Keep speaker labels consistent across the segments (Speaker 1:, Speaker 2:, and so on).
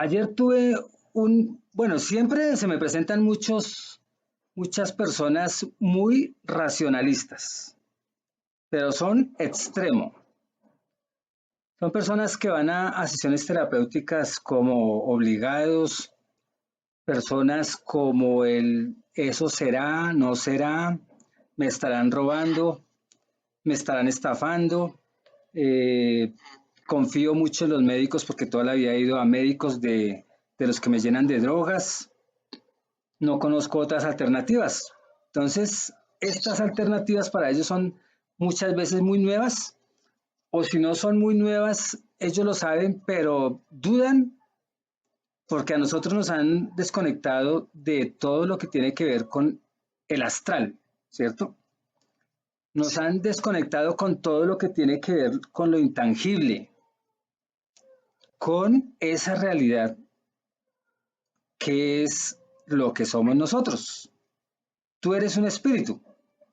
Speaker 1: Ayer tuve bueno, siempre se me presentan muchas personas muy racionalistas, pero son extremo. Son personas que van a sesiones terapéuticas como obligados, personas como el eso será, no será, me estarán robando, me estarán estafando. eh, Confío mucho en los médicos porque toda la vida he ido a médicos de los que me llenan de drogas. No conozco otras alternativas. Entonces, estas alternativas para ellos son muchas veces muy nuevas, o si no son muy nuevas, ellos lo saben, pero dudan porque a nosotros nos han desconectado de todo lo que tiene que ver con el astral, ¿cierto? Nos han desconectado con todo lo que tiene que ver con lo intangible, con esa realidad que es lo que somos nosotros. Tú eres un espíritu,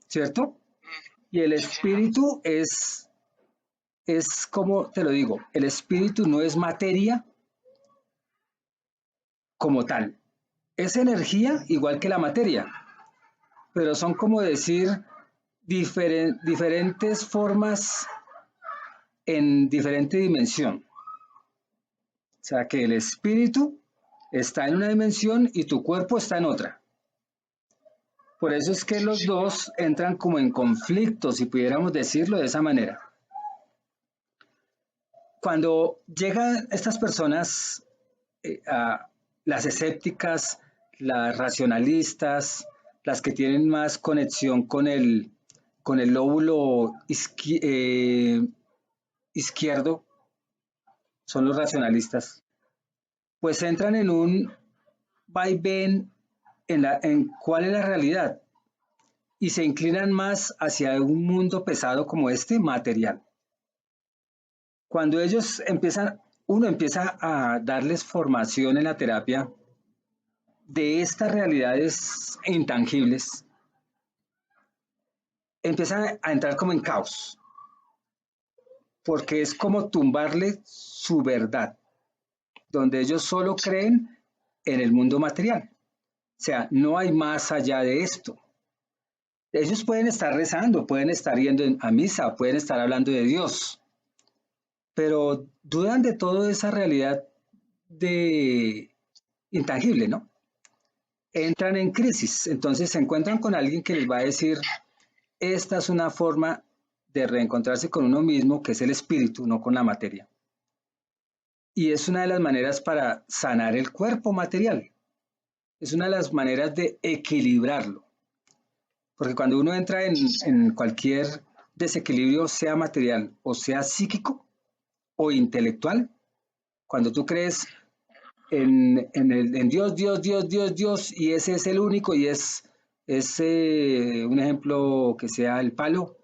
Speaker 1: ¿cierto? Y el espíritu es como te lo digo, el espíritu no es materia como tal. Es energía igual que la materia, pero son como decir diferentes formas en diferente dimensión. O sea que el espíritu está en una dimensión y tu cuerpo está en otra. Por eso es que los dos entran como en conflicto, si pudiéramos decirlo de esa manera. Cuando llegan estas personas, a las escépticas, las racionalistas, las que tienen más conexión con el lóbulo izquierdo, son los racionalistas, pues entran en un vaivén en cuál es la realidad y se inclinan más hacia un mundo pesado como este, material. Cuando ellos uno empieza a darles formación en la terapia de estas realidades intangibles, empiezan a entrar como en caos, porque es como tumbarle su verdad, donde ellos solo creen en el mundo material. O sea, no hay más allá de esto. Ellos pueden estar rezando, pueden estar yendo a misa, pueden estar hablando de Dios, pero dudan de toda esa realidad de intangible, ¿no? Entran en crisis, entonces se encuentran con alguien que les va a decir, esta es una forma de reencontrarse con uno mismo, que es el espíritu, no con la materia. Y es una de las maneras para sanar el cuerpo material. Es una de las maneras de equilibrarlo. Porque cuando uno entra en cualquier desequilibrio, sea material o sea psíquico o intelectual, cuando tú crees en Dios, Dios, Dios, Dios, Dios, y ese es el único, y es un ejemplo que sea el palo,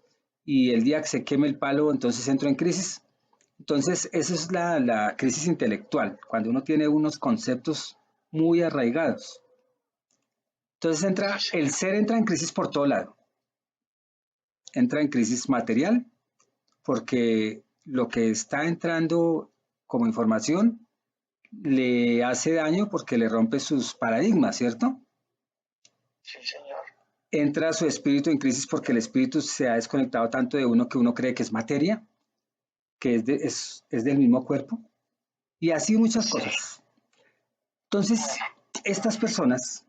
Speaker 1: y el día que se queme el palo, entonces entro en crisis. Entonces, esa es la crisis intelectual, cuando uno tiene unos conceptos muy arraigados. Entonces el ser entra en crisis por todo lado. Entra en crisis material, porque lo que está entrando como información le hace daño porque le rompe sus paradigmas, ¿cierto?
Speaker 2: Sí, señor.
Speaker 1: Entra su espíritu en crisis porque el espíritu se ha desconectado tanto de uno que uno cree que es materia, que es del mismo cuerpo, y así muchas cosas. Entonces, estas personas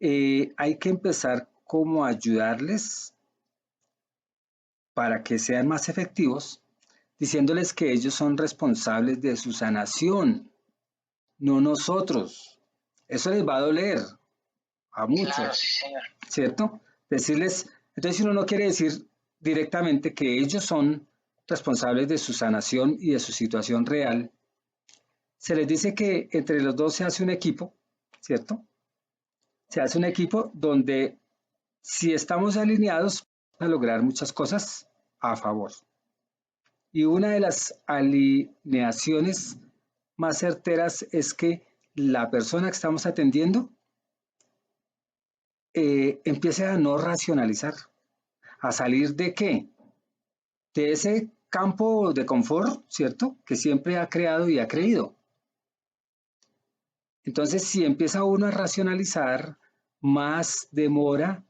Speaker 1: hay que empezar como a ayudarles para que sean más efectivos, diciéndoles que ellos son responsables de su sanación, no nosotros. Eso les va a doler a muchos,
Speaker 2: Claro, sí, señor.
Speaker 1: ¿cierto? Decirles, entonces si uno no quiere decir directamente que ellos son responsables de su sanación y de su situación real, se les dice que entre los dos se hace un equipo, ¿cierto? Se hace un equipo donde si estamos alineados a lograr muchas cosas a favor. Y una de las alineaciones más certeras es que la persona que estamos atendiendo empiece a no racionalizar, a salir de qué? De ese campo de confort, ¿cierto? Que siempre ha creado y ha creído. Entonces, si empieza uno a racionalizar, más demora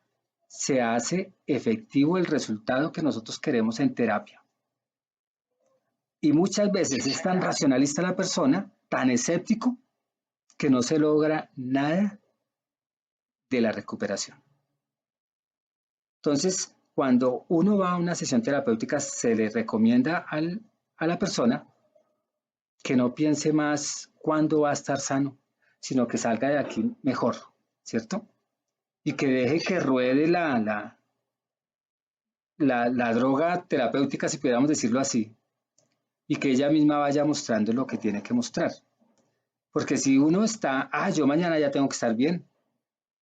Speaker 1: se hace efectivo el resultado que nosotros queremos en terapia. Y muchas veces
Speaker 2: Sí,
Speaker 1: es tan
Speaker 2: señor.
Speaker 1: racionalista la persona, tan escéptico, que no se logra nada de la recuperación. Entonces, cuando uno va a una sesión terapéutica, se le recomienda a la persona que no piense más cuándo va a estar sano, sino que salga de aquí mejor, ¿cierto? Y que deje que ruede la droga terapéutica, si pudiéramos decirlo así, y que ella misma vaya mostrando lo que tiene que mostrar. Porque si uno está, yo mañana ya tengo que estar bien,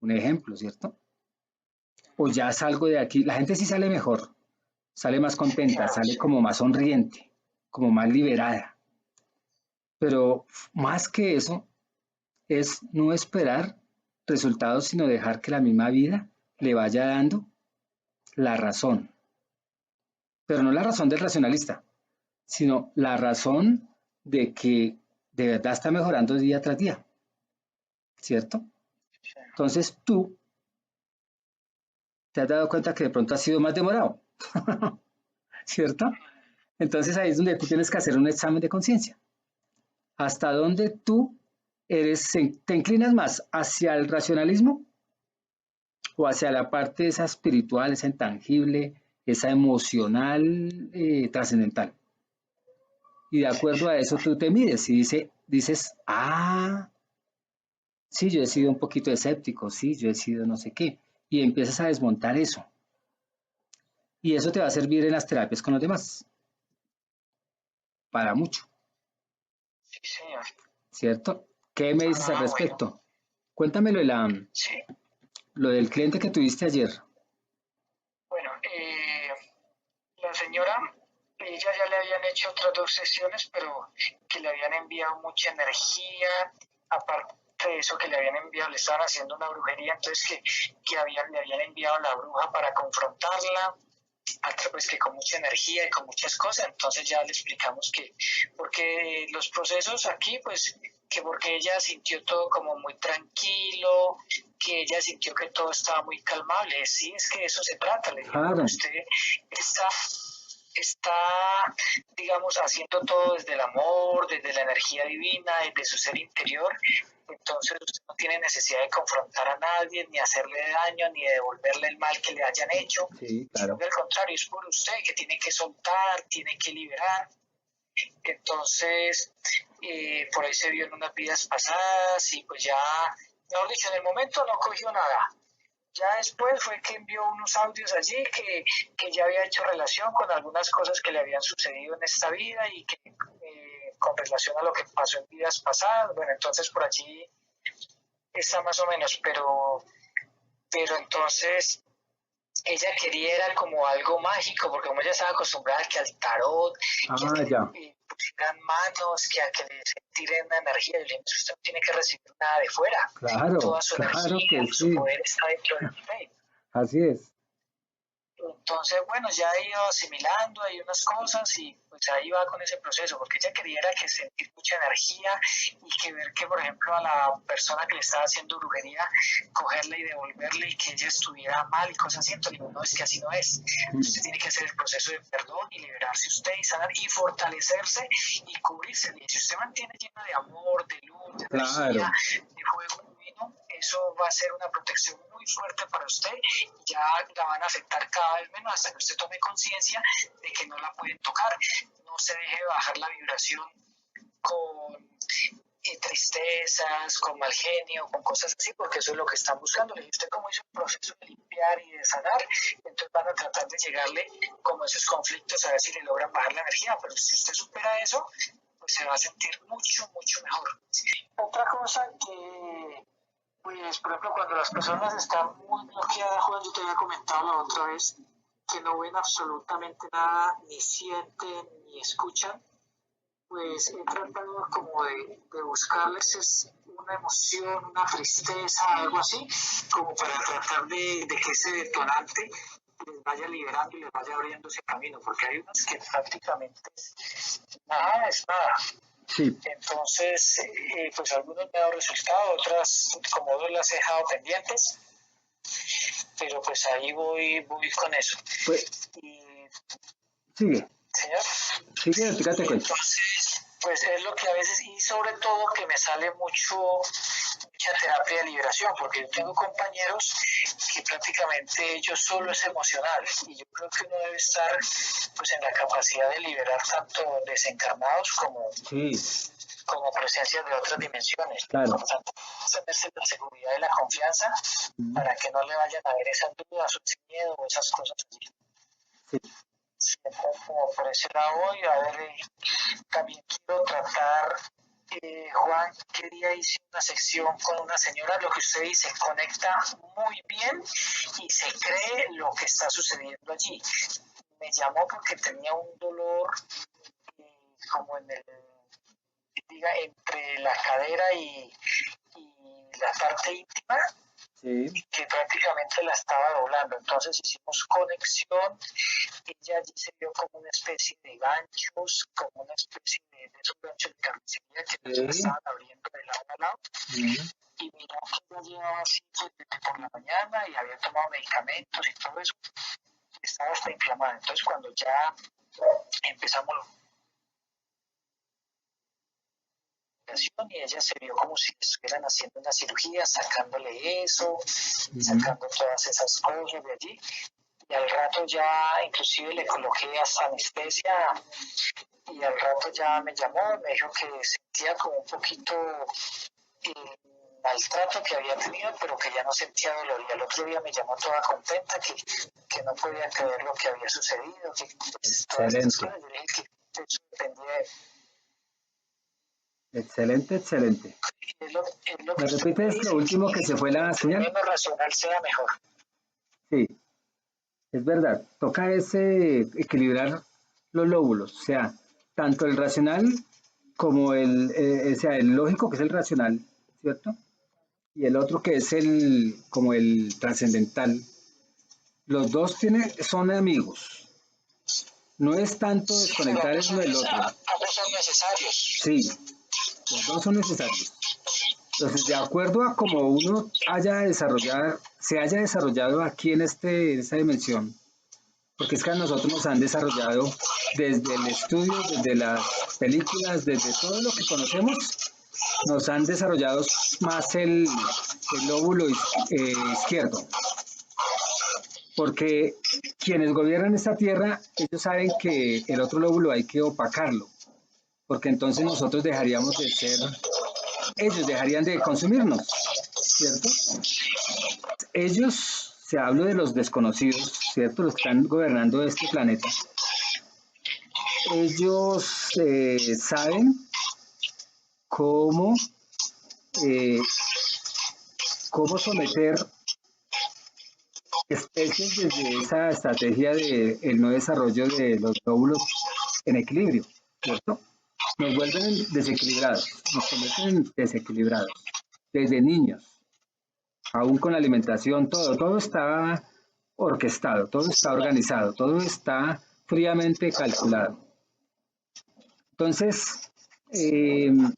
Speaker 1: un ejemplo, ¿cierto? O ya salgo de aquí, la gente sí sale mejor, sale más contenta,
Speaker 2: Claro,
Speaker 1: sale
Speaker 2: sí.
Speaker 1: como más sonriente, como más liberada. Pero más que eso, es no esperar resultados, sino dejar que la misma vida le vaya dando la razón. Pero no la razón del racionalista, sino la razón de que de verdad está mejorando día tras día, ¿cierto?
Speaker 2: Sí.
Speaker 1: Entonces tú te has dado cuenta que de pronto has sido más demorado, ¿cierto? Entonces ahí es donde tú tienes que hacer un examen de conciencia. ¿Hasta dónde tú te inclinas más hacia el racionalismo o hacia la parte esa espiritual, esa intangible, esa emocional, trascendental? Y de
Speaker 2: Sí,
Speaker 1: acuerdo a eso
Speaker 2: señor.
Speaker 1: tú te mides y dices, sí, yo he sido un poquito escéptico, sí, yo he sido no sé qué. Y empiezas a desmontar eso. Y eso te va a servir en las terapias con los demás, para mucho,
Speaker 2: Sí, señor.
Speaker 1: ¿cierto? ¿Qué me dices al
Speaker 2: Bueno.
Speaker 1: respecto? Cuéntamelo
Speaker 2: Sí.
Speaker 1: lo del cliente que tuviste ayer.
Speaker 2: Bueno, la señora, ella ya le habían hecho otras 2 sesiones, pero que le habían enviado mucha energía, aparte de eso que le habían enviado, le estaban haciendo una brujería, entonces le habían enviado a la bruja para confrontarla, pues que con mucha energía y con muchas cosas, entonces ya le explicamos que, porque los procesos aquí, pues, que porque ella sintió todo como muy tranquilo, que ella sintió que todo estaba muy calmable, sí, es que de eso se trata, le dije, porque
Speaker 1: Claro,
Speaker 2: usted está está, digamos, haciendo todo desde el amor, desde la energía divina, desde su ser interior. Entonces usted no tiene necesidad de confrontar a nadie, ni hacerle daño, ni devolverle el mal que le hayan hecho,
Speaker 1: sí,
Speaker 2: sino
Speaker 1: claro.
Speaker 2: que al contrario, es por usted que tiene que soltar, tiene que liberar. Entonces, por ahí se vio en unas vidas pasadas y pues ya, mejor dicho, en el momento no cogió nada. Ya después fue que envió unos audios allí que ya había hecho relación con algunas cosas que le habían sucedido en esta vida y que con relación a lo que pasó en vidas pasadas. Bueno, entonces por allí está más o menos, pero entonces ella quería era como algo mágico, porque como ella estaba acostumbrada que al tarot, que a que le
Speaker 1: Ya,
Speaker 2: pusieran manos, que a que le tiren una energía, yo le dije, usted no tiene que recibir nada de fuera,
Speaker 1: claro,
Speaker 2: toda su
Speaker 1: claro
Speaker 2: energía,
Speaker 1: que
Speaker 2: su
Speaker 1: sí,
Speaker 2: poder está dentro de usted.
Speaker 1: así es.
Speaker 2: Entonces, bueno, ya he ido asimilando hay unas cosas y pues ahí va con ese proceso, porque ella quería era que sentir mucha energía y que ver que, por ejemplo, a la persona que le estaba haciendo brujería, cogerle y devolverle y que ella estuviera mal y cosas así. Entonces, digo, no, es que así no es. Usted tiene que hacer el proceso de perdón y liberarse usted y sanar y fortalecerse y cubrirse. Y si usted mantiene llena de amor, de luz, de energía,
Speaker 1: Claro,
Speaker 2: de fuego divino, eso va a ser una protección muy fuerte para usted y ya la van a afectar cada vez menos hasta que usted tome conciencia de que no la pueden tocar. No se deje bajar la vibración con tristezas, con mal genio, con cosas así, porque eso es lo que están buscando. Y usted como hizo un proceso de limpiar y de sanar, entonces van a tratar de llegarle como esos conflictos a ver si le logran bajar la energía, pero si usted supera eso, pues se va a sentir mucho, mucho mejor. Otra cosa que, pues, por ejemplo, cuando las personas están muy bloqueadas, Juan, yo te había comentado la otra vez, que no ven absolutamente nada, ni sienten, ni escuchan, pues he tratado como de buscarles una emoción, una tristeza, algo así, como para tratar de que ese detonante les vaya liberando y les vaya abriendo ese camino, porque hay unos que prácticamente nada es nada.
Speaker 1: Sí,
Speaker 2: Entonces, pues algunos me han dado resultado, otras como dos las he dejado pendientes, pero pues ahí voy con eso.
Speaker 1: pues
Speaker 2: Y,
Speaker 1: sigue,
Speaker 2: señor,
Speaker 1: sigue, fíjate cuento.
Speaker 2: entonces, pues es lo que a veces, y sobre todo que me sale mucha terapia de liberación, porque yo tengo compañeros que prácticamente ellos solo es emocional, y yo creo que uno debe estar pues en la capacidad de liberar tanto desencarnados
Speaker 1: Sí,
Speaker 2: como presencias de otras dimensiones.
Speaker 1: claro.
Speaker 2: Por tanto, tenerse la seguridad y la confianza para que no le vayan a ver esas dudas o ese miedo o esas cosas así.
Speaker 1: Sí,
Speaker 2: Siempre como por ese lado voy, a ver, también quiero tratar, Juan, qué día hice una sección con una señora, lo que usted dice, conecta muy bien y se cree lo que está sucediendo allí. Me llamó porque tenía un dolor como en el, diga, entre la cadera y la parte íntima,
Speaker 1: sí,
Speaker 2: que prácticamente la estaba doblando. Entonces hicimos conexión, ella allí se vio como una especie de ganchos, como una especie de esos ganchos de carnicería que nos la
Speaker 1: sí.
Speaker 2: estaban abriendo de lado a lado. Y miró que ella llevaba así desde por la mañana y había tomado medicamentos y todo eso. Estaba hasta inflamada. Entonces cuando ya empezamos y ella se vio como si estuvieran haciendo una cirugía, sacándole eso, sacando todas esas cosas de allí. Y al rato ya inclusive le coloqué hasta anestesia y al rato ya me llamó, me dijo que sentía como un poquito el maltrato que había tenido, pero que ya no sentía dolor. Y al otro día me llamó toda contenta, que no podía creer lo que había sucedido, que pues, todas esas cosas. Yo le dije que eso dependía de...
Speaker 1: Excelente, excelente.
Speaker 2: Es lo
Speaker 1: ¿Me
Speaker 2: que usted me
Speaker 1: repites lo
Speaker 2: dice,
Speaker 1: último que se fue la
Speaker 2: que
Speaker 1: señal?
Speaker 2: menos racional sea mejor.
Speaker 1: Sí, es verdad. Toca ese equilibrar los lóbulos, o sea, tanto el racional como o sea, el lógico que es el racional, ¿cierto? Y el otro que es como el trascendental. Los dos son amigos. No es tanto
Speaker 2: Sí, pero
Speaker 1: desconectar el uno del otro.
Speaker 2: ambos son necesarios.
Speaker 1: Sí, los dos son necesarios. Entonces, de acuerdo a cómo uno se haya desarrollado aquí en esta dimensión, porque es que a nosotros nos han desarrollado desde el estudio, desde las películas, desde todo lo que conocemos, nos han desarrollado más el lóbulo izquierdo, porque quienes gobiernan esta tierra, ellos saben que el otro lóbulo hay que opacarlo, porque entonces nosotros dejaríamos de ser, ellos dejarían de consumirnos, ¿cierto? Ellos, se habla de los desconocidos, ¿cierto? Los que están gobernando este planeta. Ellos saben cómo, eh, cómo someter especies desde esa estrategia de el no desarrollo de los lóbulos en equilibrio, ¿cierto? Nos vuelven desequilibrados, nos convierten desequilibrados desde niños, aún con la alimentación, todo está orquestado, todo está organizado, todo está fríamente calculado. Entonces, el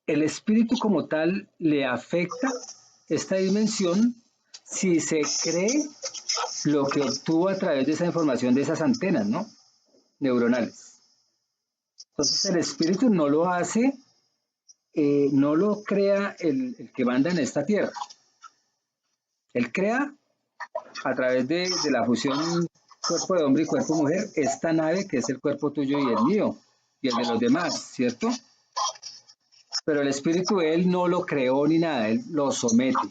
Speaker 1: espíritu como tal le afecta esta dimensión si se cree lo que obtuvo a través de esa información de esas antenas, ¿no? Neuronales. Entonces el espíritu no lo hace, no lo crea el que manda en esta tierra. Él crea a través de la fusión cuerpo de hombre y cuerpo de mujer esta nave que es el cuerpo tuyo y el mío y el de los demás, ¿cierto? Pero el espíritu él no lo creó ni nada, él lo somete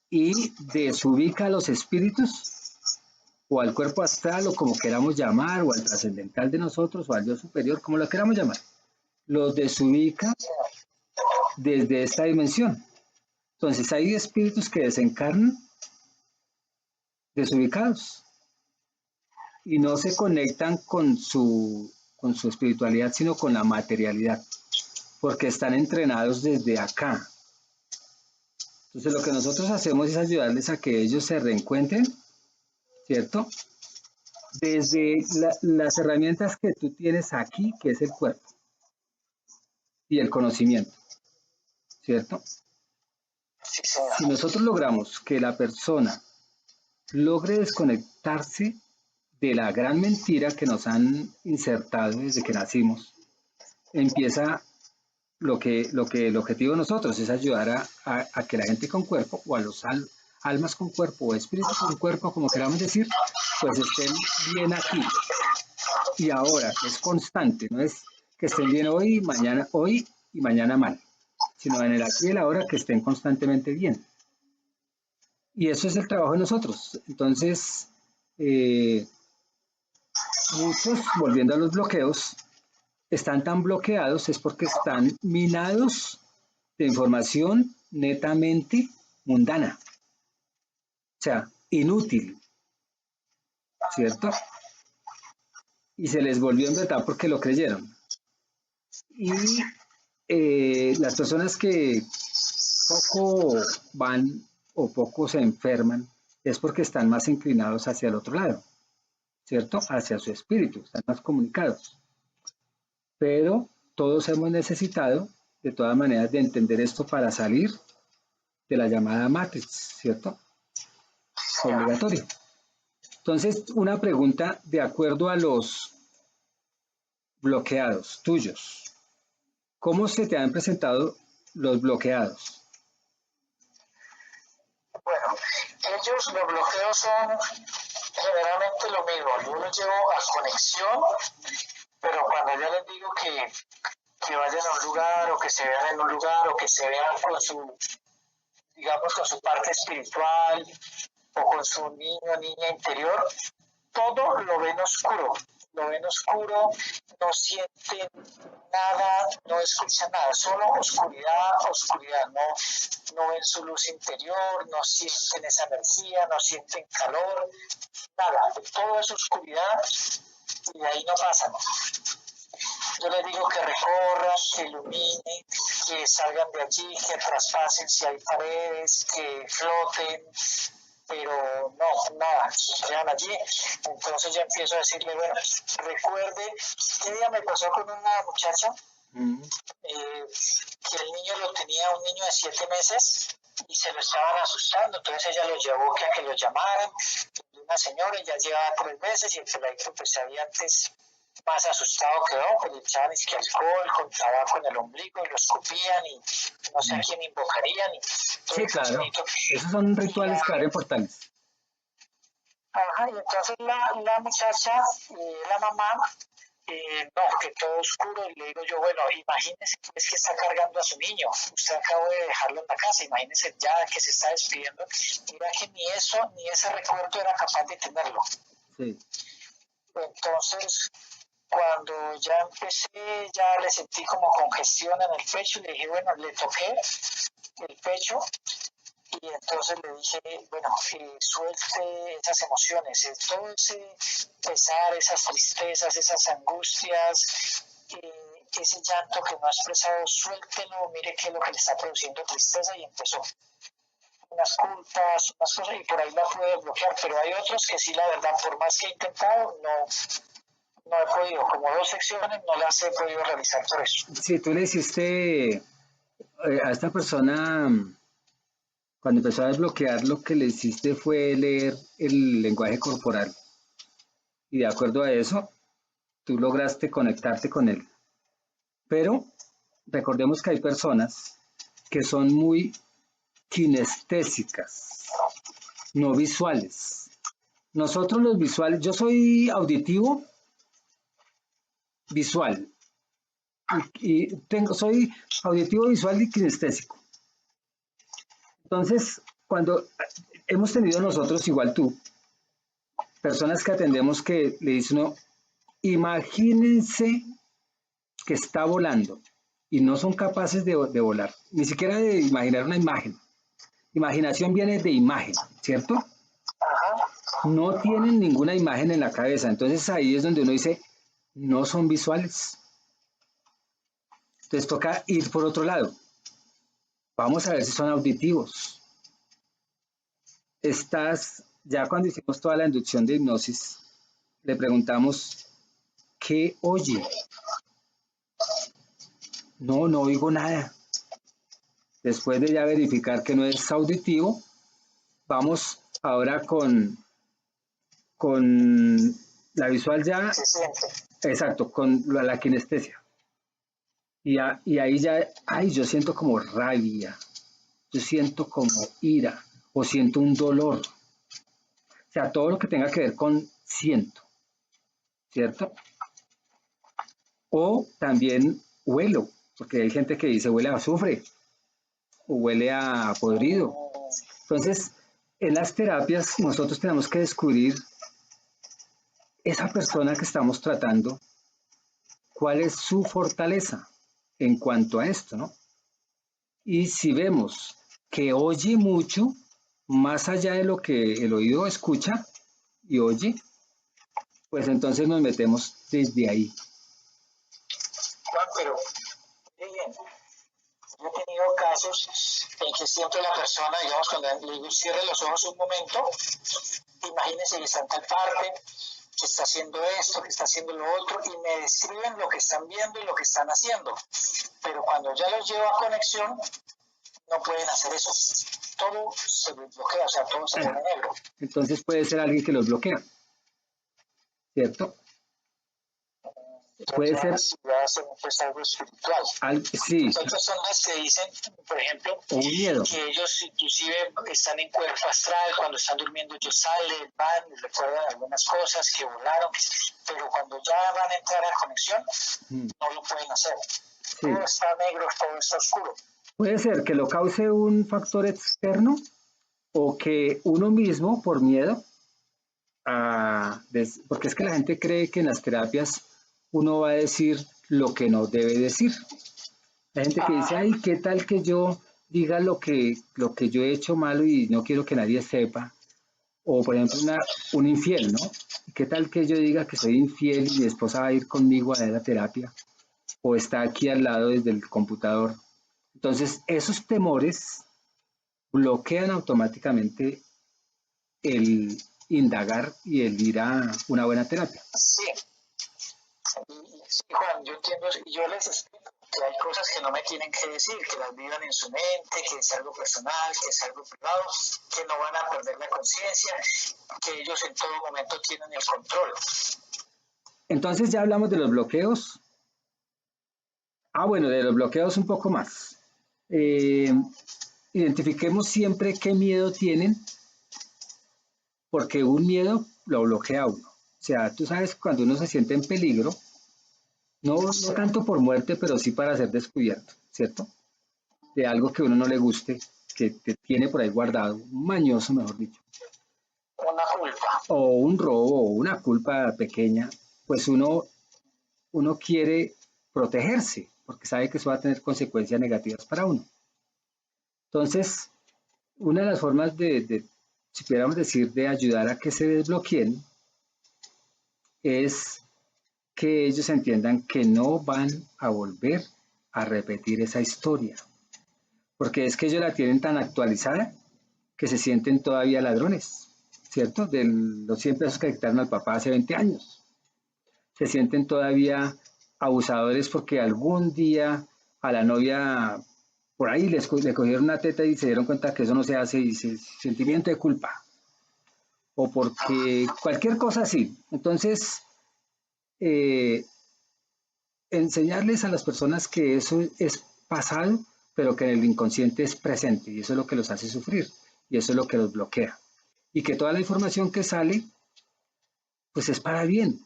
Speaker 1: y desubica a los espíritus o al cuerpo astral o como queramos llamar o al trascendental de nosotros o al Dios superior, como lo queramos llamar, los desubica desde esta dimensión. Entonces hay espíritus que desencarnan desubicados y no se conectan con su espiritualidad, sino con la materialidad, porque están entrenados desde acá. Entonces lo que nosotros hacemos es ayudarles a que ellos se reencuentren, ¿cierto? desde las herramientas que tú tienes aquí, que es el cuerpo y el conocimiento, ¿cierto?
Speaker 2: Sí, señor.
Speaker 1: Si nosotros logramos que la persona logre desconectarse de la gran mentira que nos han insertado desde que nacimos, empieza el objetivo de nosotros es ayudar a que la gente con cuerpo o a los almas con cuerpo o espíritus con cuerpo, como queramos decir, pues estén bien aquí y ahora, que es constante, no es que estén bien hoy y mañana mal, sino en el aquí y el ahora que estén constantemente bien. Y eso es el trabajo de nosotros. Entonces, eh, muchos, volviendo a los bloqueos, están tan bloqueados es porque están minados de información netamente mundana, o sea, inútil, ¿cierto? Y se les volvió en verdad porque lo creyeron. Y las personas que poco van o poco se enferman es porque están más inclinados hacia el otro lado, ¿cierto? Hacia su espíritu, están más comunicados. Pero todos hemos necesitado, de todas maneras, de entender esto para salir de la llamada Matrix, ¿cierto? Obligatorio. Entonces, una pregunta de acuerdo a los bloqueados tuyos. ¿Cómo se te han presentado los bloqueados?
Speaker 2: Bueno, ellos, los bloqueos son generalmente lo mismo. Yo los llevo a conexión, pero cuando yo les digo que vayan a un lugar o que se vean en un lugar o que se vean con su, digamos, con su parte espiritual o con su niño o niña interior, todo lo ven oscuro, no sienten nada, no escuchan nada, solo oscuridad, oscuridad, no ven su luz interior, no sienten esa energía, no sienten calor, nada, todo es oscuridad y de ahí no pasan. Yo les digo que recorran, que iluminen, que salgan de allí, que traspasen si hay paredes, que floten, pero no, nada, se quedan allí. Entonces ya empiezo a decirle, bueno, recuerde, ¿qué día me pasó con una muchacha? Que el niño lo tenía, un niño de 7 meses, y se lo estaban asustando, entonces ella lo llevó a que lo llamaran, una señora, ya llevaba 3 meses, y el peladito pues había antes más asustado quedó, pues le echaban alcohol con tabaco en el ombligo y lo escupían y no sé a quién invocarían. Y
Speaker 1: sí, claro, esos son rituales que abren portales.
Speaker 2: Ajá, y entonces la muchacha, la mamá, no, que todo oscuro, y le digo yo, bueno, imagínese que es que está cargando a su niño, usted acaba de dejarlo en la casa, imagínese ya que se está despidiendo, mira que ni eso, ni ese recuerdo era capaz de tenerlo.
Speaker 1: Sí.
Speaker 2: Entonces, cuando ya empecé, ya le sentí como congestión en el pecho, le dije, bueno, le toqué el pecho, y entonces le dije, bueno, suelte esas emociones, todo ese pesar, esas tristezas, esas angustias, ese llanto que no ha expresado, suéltelo, mire qué es lo que le está produciendo tristeza, y empezó unas culpas, unas cosas, y por ahí la pude bloquear, pero hay otros que sí, la verdad, por más que he intentado, no he podido, como 2 secciones no las he podido realizar por eso.
Speaker 1: Sí, tú le hiciste a esta persona, cuando empezó a desbloquear, lo que le hiciste fue leer el lenguaje corporal. Y de acuerdo a eso, tú lograste conectarte con él. Pero recordemos que hay personas que son muy kinestésicas, no visuales. Nosotros los visuales, yo soy auditivo, visual, y soy auditivo, visual y kinestésico. Entonces, cuando hemos tenido nosotros, igual tú, personas que atendemos que le dicen, no, imagínense que está volando y no son capaces de volar, ni siquiera de imaginar una imagen. Imaginación viene de imagen, ¿cierto? No tienen ninguna imagen en la cabeza, entonces ahí es donde uno dice, no son visuales. Entonces toca ir por otro lado. Vamos a ver si son auditivos. Ya cuando hicimos toda la inducción de hipnosis, le preguntamos, ¿qué oye? No, no oigo nada. Después de ya verificar que no es auditivo, vamos ahora con la visual ya,
Speaker 2: Se siente.
Speaker 1: exacto, con la kinestesia. Y ahí ya, ay, yo siento como rabia, yo siento como ira, o siento un dolor. O sea, todo lo que tenga que ver con siento, ¿cierto? O también huelo, porque hay gente que dice huele a azufre, o huele a podrido. Entonces, en las terapias nosotros tenemos que descubrir esa persona que estamos tratando, cuál es su fortaleza en cuanto a esto, ¿no? Y si vemos que oye mucho, más allá de lo que el oído escucha y oye, pues entonces nos metemos desde ahí.
Speaker 2: Juan, pero bien, yo he tenido casos en que siento la persona, digamos, cuando le digo cierre los ojos un momento, imagínense que está en tal parte, que está haciendo esto, que está haciendo lo otro, y me describen lo que están viendo y lo que están haciendo. Pero cuando ya los llevo a conexión, no pueden hacer eso. Todo se bloquea, o sea, todo se pone negro.
Speaker 1: Entonces puede ser alguien que los bloquea, ¿cierto? Puede ser
Speaker 2: pues, algo espiritual.
Speaker 1: sí.
Speaker 2: Hay personas que dicen, por ejemplo,
Speaker 1: o un miedo.
Speaker 2: Que ellos inclusive están en cuerpo astral, cuando están durmiendo ellos salen, van y recuerdan algunas cosas que volaron, pero cuando ya van a entrar a conexión, no lo pueden hacer. Sí. Todo está negro, todo está oscuro.
Speaker 1: Puede ser que lo cause un factor externo o que uno mismo, por miedo, porque es que la gente cree que en las terapias uno va a decir lo que no debe decir. La gente que dice, ay, ¿qué tal que yo diga lo que yo he hecho malo y no quiero que nadie sepa? O, por ejemplo, un infiel, ¿no? ¿Qué tal que yo diga que soy infiel y mi esposa va a ir conmigo a la terapia? O está aquí al lado desde el computador. Entonces, esos temores bloquean automáticamente el indagar y el ir a una buena terapia.
Speaker 2: Sí. Sí, Juan, yo entiendo, yo les explico que hay cosas que no me tienen que decir, que las vivan en su mente, que es algo personal, que es algo privado, que no van a perder la conciencia, que ellos en todo momento tienen el control.
Speaker 1: Entonces ya hablamos de los bloqueos. Bueno, de los bloqueos un poco más. Identifiquemos siempre qué miedo tienen, porque un miedo lo bloquea a uno. O sea, tú sabes cuando uno se siente en peligro, no tanto por muerte, pero sí para ser descubierto, ¿cierto? De algo que a uno no le guste, que te tiene por ahí guardado, un mañoso, mejor dicho.
Speaker 2: Una culpa.
Speaker 1: O un robo, o una culpa pequeña, pues uno quiere protegerse, porque sabe que eso va a tener consecuencias negativas para uno. Entonces, una de las formas si pudiéramos decir, de ayudar a que se desbloqueen, es que ellos entiendan que no van a volver a repetir esa historia, porque es que ellos la tienen tan actualizada que se sienten todavía ladrones, ¿cierto? De los 100 pesos que quitaron al papá hace 20 años. Se sienten todavía abusadores porque algún día a la novia por ahí le cogieron una teta y se dieron cuenta que eso no se hace y sentimiento de culpa. O porque cualquier cosa así. Entonces, enseñarles a las personas que eso es pasado, pero que en el inconsciente es presente, y eso es lo que los hace sufrir, y eso es lo que los bloquea. Y que toda la información que sale, pues es para bien.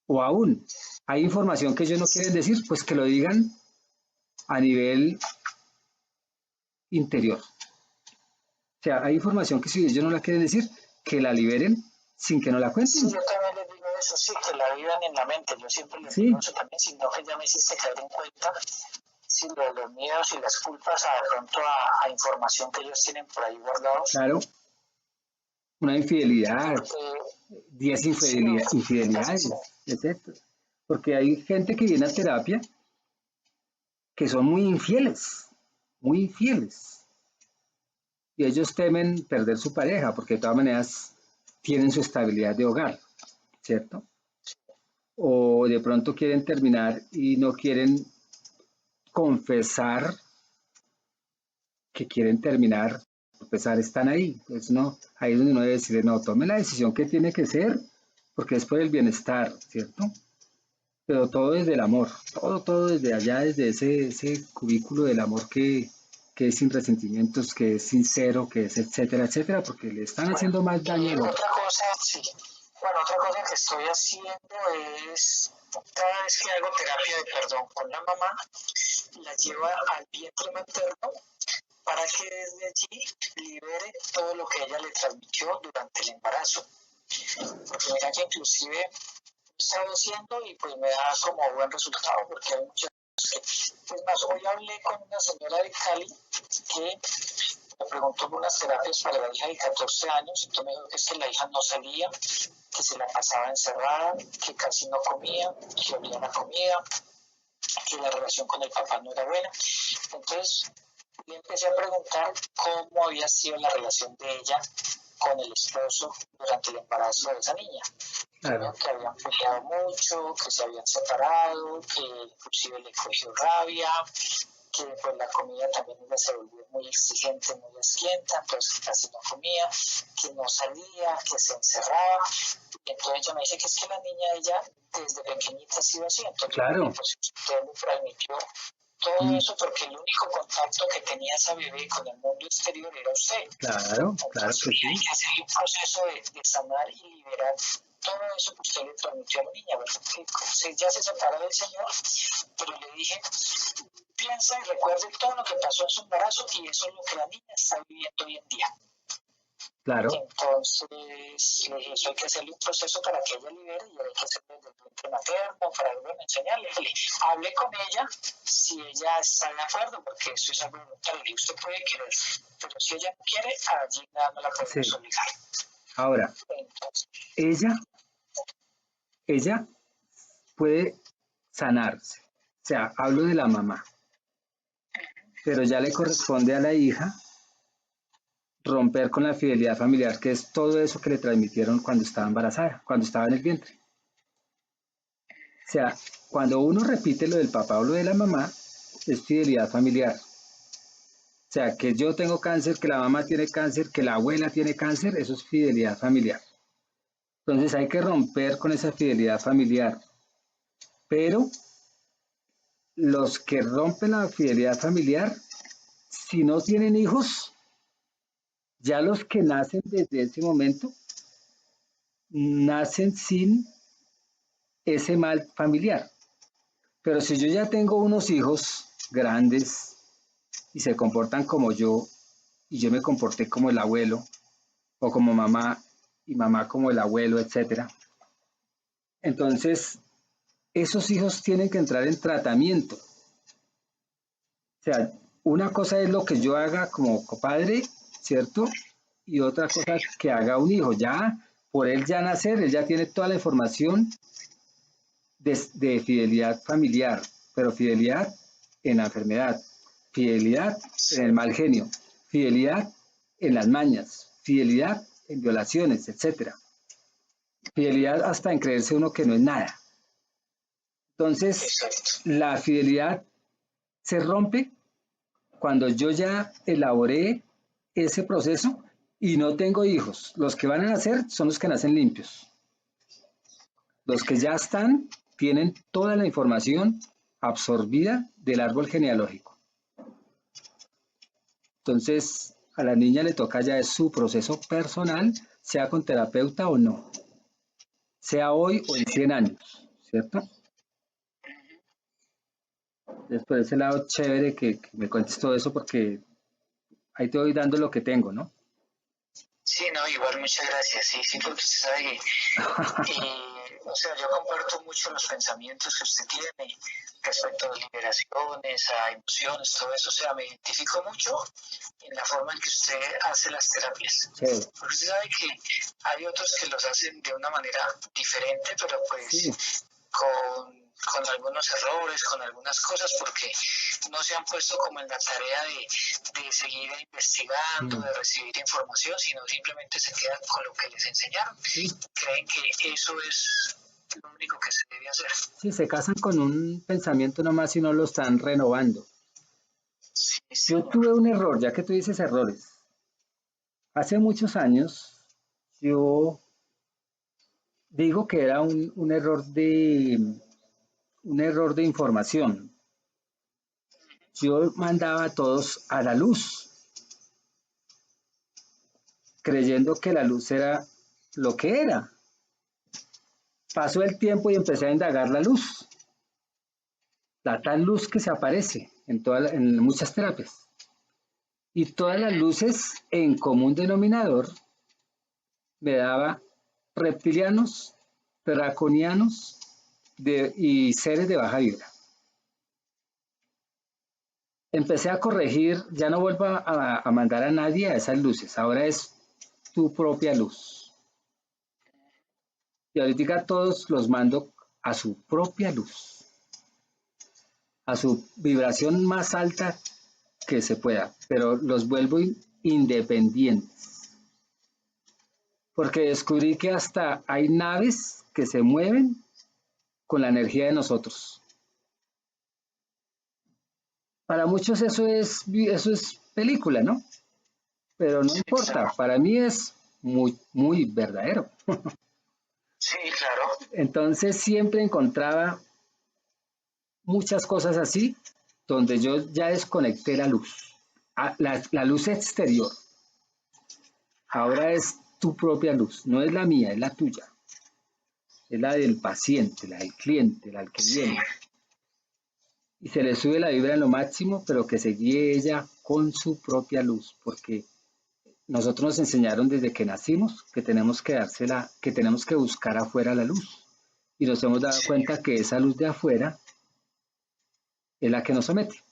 Speaker 1: O aún, hay información que ellos no quieren decir, pues que lo digan a nivel interior. O sea, hay información que si ellos no la quieren decir, que la liberen sin que no la cuenten.
Speaker 2: Sí, yo también les digo eso, sí, que la vivan en la mente. Yo siempre les digo eso también, sino que ya me hiciste caer en cuenta, si lo de los miedos y las culpas de pronto a información que ellos tienen por ahí guardados.
Speaker 1: Claro. Una infidelidad, 10 infidelidades, etc. Porque hay gente que viene a terapia que son muy infieles. Y ellos temen perder su pareja porque de todas maneras tienen su estabilidad de hogar. ¿cierto? O de pronto quieren terminar y no quieren confesar que quieren terminar, a pesar están ahí. Pues no, ahí es donde uno debe decirle, no, tome la decisión que tiene que ser, porque es por el bienestar, ¿cierto? Pero todo desde el amor, todo desde allá, desde ese cubículo del amor que es sin resentimientos, que es sincero, que es etcétera, etcétera, porque le están
Speaker 2: Bueno,
Speaker 1: haciendo más daño
Speaker 2: y
Speaker 1: al otro.
Speaker 2: otra cosa, sí. Bueno, otra cosa que estoy haciendo es, cada vez que hago terapia de perdón con la mamá, la lleva al vientre materno para que desde allí libere todo lo que ella le transmitió durante el embarazo. Porque mira que inclusive estaba haciendo y pues me da como buen resultado porque hay muchas que, pues más, hoy hablé con una señora de Cali que me preguntó por unas terapias para la hija de 14 años, entonces me dijo que es que la hija no salía, que se la pasaba encerrada, que casi no comía, que olía la comida, que la relación con el papá no era buena. Entonces le empecé a preguntar cómo había sido la relación de ella con el esposo durante el embarazo de esa niña.
Speaker 1: Claro.
Speaker 2: Que habían peleado mucho, que se habían separado, que inclusive le cogió rabia, que pues la comida también ella se volvió muy exigente, muy asquienta, entonces casi no comía, que no salía, que se encerraba. Y entonces ella me dice que es que la niña ella desde pequeñita ha sido así, entonces
Speaker 1: Claro.
Speaker 2: pues usted le transmitió todo eso porque el único contacto que tenía esa bebé con el mundo exterior era usted.
Speaker 1: Claro, claro
Speaker 2: Entonces
Speaker 1: que sí.
Speaker 2: hay que hacer un proceso de sanar y liberar todo eso que usted le transmitió a la niña, ¿verdad? Que ya se separó del Señor, pero le dije, piensa y recuerde todo lo que pasó en su embarazo y eso es lo que la niña está viviendo hoy en día.
Speaker 1: Claro.
Speaker 2: Entonces, le dije, eso hay que hacerle un proceso para que ella libere y hay que hacerle desde el vientre materno, para bueno, enseñarle. Hable con ella si ella está de acuerdo, porque eso es algo voluntario. Usted puede querer, pero si ella no quiere, allí nada no la podemos
Speaker 1: Sí.
Speaker 2: obligar.
Speaker 1: Ahora,
Speaker 2: Entonces,
Speaker 1: ella puede sanarse. O sea, hablo de la mamá, pero ya le corresponde a la hija romper con la fidelidad familiar, que es todo eso que le transmitieron cuando estaba embarazada, cuando estaba en el vientre. O sea, cuando uno repite lo del papá o lo de la mamá, es fidelidad familiar. O sea, que yo tengo cáncer, que la mamá tiene cáncer, que la abuela tiene cáncer, eso es fidelidad familiar. Entonces hay que romper con esa fidelidad familiar. Pero los que rompen la fidelidad familiar, si no tienen hijos, ya los que nacen desde ese momento, nacen sin ese mal familiar. Pero si yo ya tengo unos hijos grandes y se comportan como yo, y yo me comporté como el abuelo, o como mamá, y mamá como el abuelo, etcétera, entonces esos hijos tienen que entrar en tratamiento. O sea, una cosa es lo que yo haga como padre, ¿cierto? Y otra cosa es que haga un hijo. Ya, por él ya nacer, él ya tiene toda la información de fidelidad familiar, pero fidelidad en la enfermedad, fidelidad en el mal genio, fidelidad en las mañas, fidelidad en violaciones, etcétera. Fidelidad hasta en creerse uno que no es nada. Entonces, la fidelidad se rompe cuando yo ya elaboré ese proceso y no tengo hijos. Los que van a nacer son los que nacen limpios. Los que ya están tienen toda la información absorbida del árbol genealógico. Entonces, a la niña le toca ya es su proceso personal, sea con terapeuta o no, sea hoy o en 100 años, ¿cierto? Entonces, por ese lado, chévere que me cuentes todo eso porque ahí te voy dando lo que tengo, ¿no?
Speaker 2: sí, no, igual muchas gracias, sí, sí, porque usted sabe que, o sea, yo comparto mucho los pensamientos que usted tiene respecto a liberaciones, a emociones, todo eso, o sea, me identifico mucho en la forma en que usted hace las terapias,
Speaker 1: Sí.
Speaker 2: porque usted sabe que hay otros que los hacen de una manera diferente, pero pues
Speaker 1: Sí.
Speaker 2: con con algunos errores, con algunas cosas, porque no se han puesto como en la tarea de seguir investigando, de recibir información, sino simplemente se quedan con lo que les enseñaron. Creen que eso es lo único que se debe hacer.
Speaker 1: Sí, se casan con un pensamiento nomás y no lo están renovando.
Speaker 2: Sí,
Speaker 1: Yo tuve un error, ya que tú dices errores. Hace muchos años yo digo que era un error de información. Yo mandaba a todos a la luz, creyendo que la luz era lo que era. Pasó el tiempo y empecé a indagar la luz, la tal luz que se aparece en muchas terapias. Y todas las luces en común denominador me daba reptilianos, draconianos y seres de baja vibra. Empecé a corregir, ya no vuelvo a mandar a nadie a esas luces, ahora es tu propia luz. Y ahorita todos los mando a su propia luz, a su vibración más alta que se pueda, pero los vuelvo independientes. Porque descubrí que hasta hay naves que se mueven con la energía de nosotros. Para muchos eso es película, ¿no? Pero no importa, para mí es muy, muy verdadero.
Speaker 2: Sí, claro.
Speaker 1: Entonces siempre encontraba muchas cosas así, donde yo ya desconecté la luz, la luz exterior. Ahora es tu propia luz, no es la mía, es la tuya. Es la del paciente, la del cliente, la del que viene. Y se le sube la vibra en lo máximo, pero que se guíe ella con su propia luz, porque nosotros nos enseñaron desde que nacimos que tenemos que dársela, que tenemos que buscar afuera la luz. Y nos hemos dado cuenta que esa luz de afuera es la que nos somete,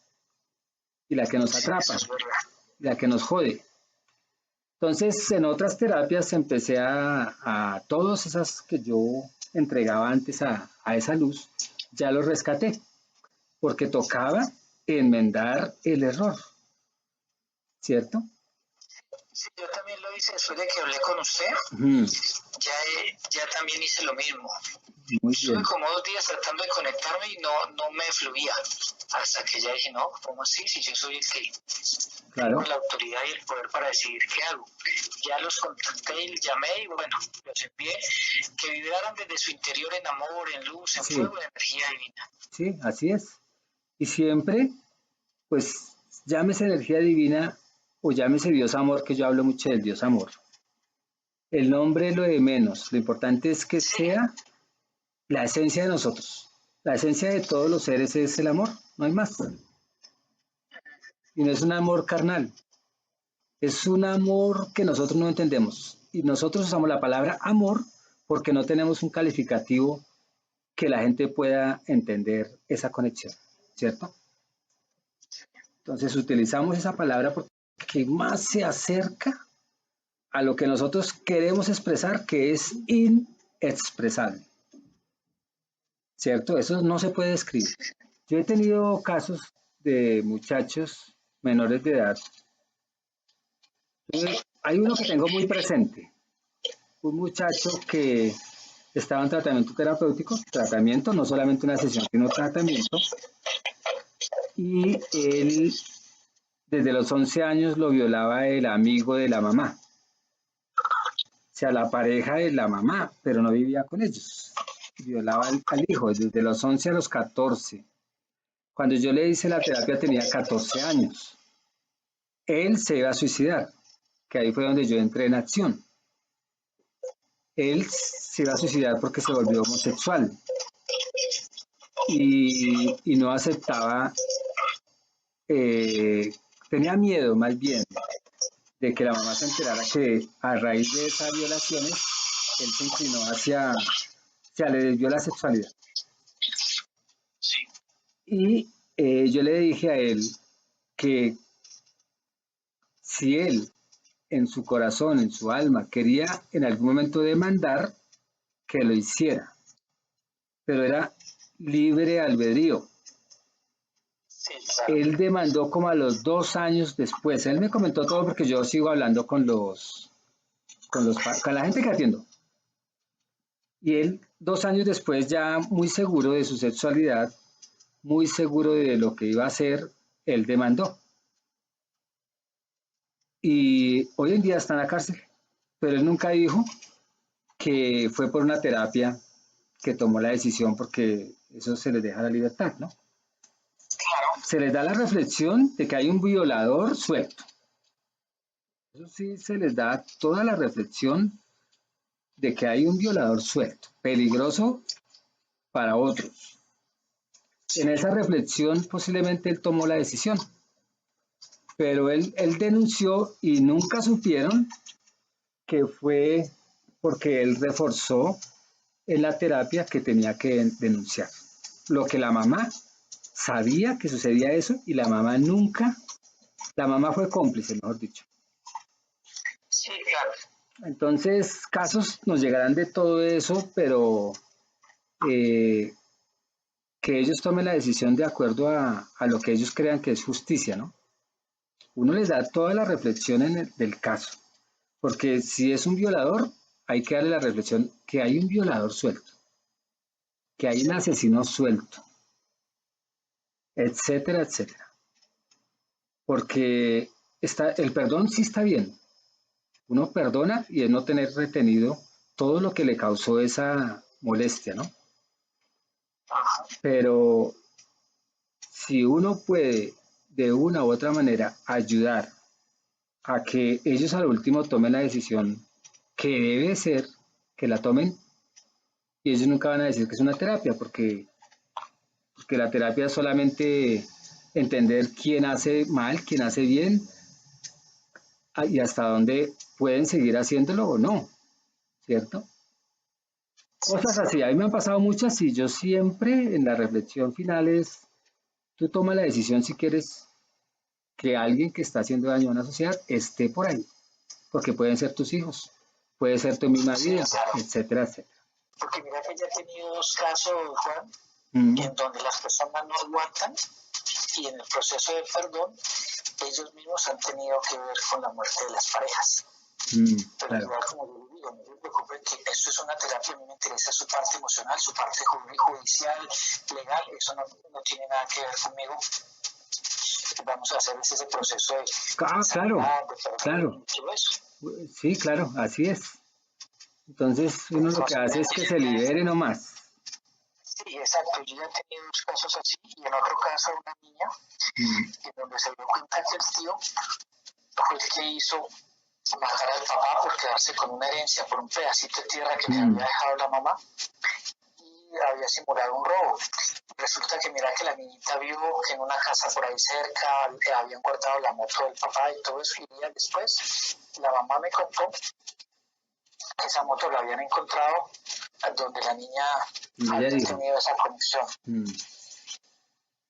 Speaker 1: y la que nos atrapa, y la que nos jode. Entonces, en otras terapias empecé a todas esas que yo entregaba antes a esa luz, ya los rescaté, porque tocaba enmendar el error, ¿cierto?
Speaker 2: Sí, yo también lo hice después de que hablé con usted. Ya también hice lo mismo.
Speaker 1: Muy
Speaker 2: Estuve
Speaker 1: bien.
Speaker 2: como 2 días tratando de conectarme y no me fluía. Hasta que ya dije, no, ¿cómo así? Si yo soy el que tengo la autoridad y el poder para decidir qué hago. Ya los contacté y llamé y bueno, los envié que vibraran desde su interior en amor, en luz, en fuego, en energía divina.
Speaker 1: Sí, así es. Y siempre, pues, llámese energía divina o llámese Dios amor, que yo hablo mucho del Dios amor. El nombre es lo de menos. Lo importante es que sea la esencia de nosotros. La esencia de todos los seres es el amor, no hay más. Y no es un amor carnal, es un amor que nosotros no entendemos. Y nosotros usamos la palabra amor porque no tenemos un calificativo que la gente pueda entender esa conexión, ¿cierto? Entonces utilizamos esa palabra porque más se acerca a lo que nosotros queremos expresar, que es inexpresable, ¿cierto? Eso no se puede describir. Yo he tenido casos de muchachos menores de edad. Hay uno que tengo muy presente, un muchacho que estaba en tratamiento terapéutico, tratamiento, no solamente una sesión, sino tratamiento, y él desde los 11 años lo violaba el amigo de la mamá, o sea, la pareja de la mamá, pero no vivía con ellos, violaba al hijo desde los 11 a los 14. Cuando yo le hice la terapia tenía 14 años. Él se iba a suicidar, que ahí fue donde yo entré en acción. Él se iba a suicidar porque se volvió homosexual y no aceptaba, tenía miedo más bien de que la mamá se enterara que a raíz de esas violaciones él se inclinó le desvió la sexualidad. Y yo le dije a él que si él en su corazón, en su alma, quería en algún momento demandar, que lo hiciera, pero era libre albedrío.
Speaker 2: Sí, claro.
Speaker 1: Él demandó como a los 2 años después. Él me comentó todo porque yo sigo hablando con la gente que atiendo. Y él, 2 años después, ya muy seguro de su sexualidad, muy seguro de lo que iba a hacer, él demandó. Y hoy en día está en la cárcel. Pero él nunca dijo que fue por una terapia que tomó la decisión porque eso se les deja la libertad, ¿no?
Speaker 2: Claro.
Speaker 1: Se les da la reflexión de que hay un violador suelto. Eso sí se les da toda la reflexión de que hay un violador suelto, peligroso para otros. En esa reflexión posiblemente él tomó la decisión, pero él denunció y nunca supieron que fue porque él reforzó en la terapia que tenía que denunciar. Lo que la mamá sabía que sucedía eso y la mamá nunca, la mamá fue cómplice, mejor dicho.
Speaker 2: Sí, claro.
Speaker 1: Entonces, casos nos llegarán de todo eso, pero eh, que ellos tomen la decisión de acuerdo a lo que ellos crean que es justicia, ¿no? Uno les da toda la reflexión del caso, porque si es un violador, hay que darle la reflexión que hay un violador suelto, que hay un asesino suelto, etcétera, etcétera. Porque el perdón sí está bien. Uno perdona y es no tener retenido todo lo que le causó esa molestia, ¿no? Pero si uno puede de una u otra manera ayudar a que ellos al último tomen la decisión que debe ser, que la tomen, y ellos nunca van a decir que es una terapia, porque la terapia es solamente entender quién hace mal, quién hace bien, y hasta dónde pueden seguir haciéndolo o no, ¿cierto? Cosas así, a mí me han pasado muchas y yo siempre en la reflexión final es, tú tomas la decisión si quieres que alguien que está haciendo daño a una sociedad esté por ahí, porque pueden ser tus hijos, puede ser tu misma
Speaker 2: Sí,
Speaker 1: vida,
Speaker 2: claro.
Speaker 1: etcétera, etcétera.
Speaker 2: Porque mira que ya he tenido 2 casos, Juan,
Speaker 1: Mm,
Speaker 2: en donde las personas no aguantan y en el proceso de perdón ellos mismos han tenido que ver con la muerte de las parejas. Pero
Speaker 1: claro.
Speaker 2: igual, como yo les digo, no se preocupen que esto es una terapia, a mí me interesa su parte emocional, su parte judicial, legal, eso no tiene nada que ver conmigo. Vamos a hacer ese proceso de
Speaker 1: Ah, claro,
Speaker 2: sanidad, de perdón
Speaker 1: claro.
Speaker 2: y todo eso.
Speaker 1: Sí, claro, así es. Entonces uno lo que
Speaker 2: Entonces,
Speaker 1: hace es que se libere nomás.
Speaker 2: sí, exacto. Yo ya he tenido 2 casos así y en otro caso una niña
Speaker 1: Mm,
Speaker 2: en donde se dio cuenta que el tío fue el que hizo matar al papá por quedarse con una herencia, por un pedacito de tierra que le había dejado la mamá y había simulado un robo. Resulta que mira que la niñita vio que en una casa por ahí cerca le habían guardado la moto del papá y todo eso, y días después la mamá me contó que esa moto la habían encontrado donde la niña
Speaker 1: ya
Speaker 2: había
Speaker 1: dijo.
Speaker 2: tenido esa conexión.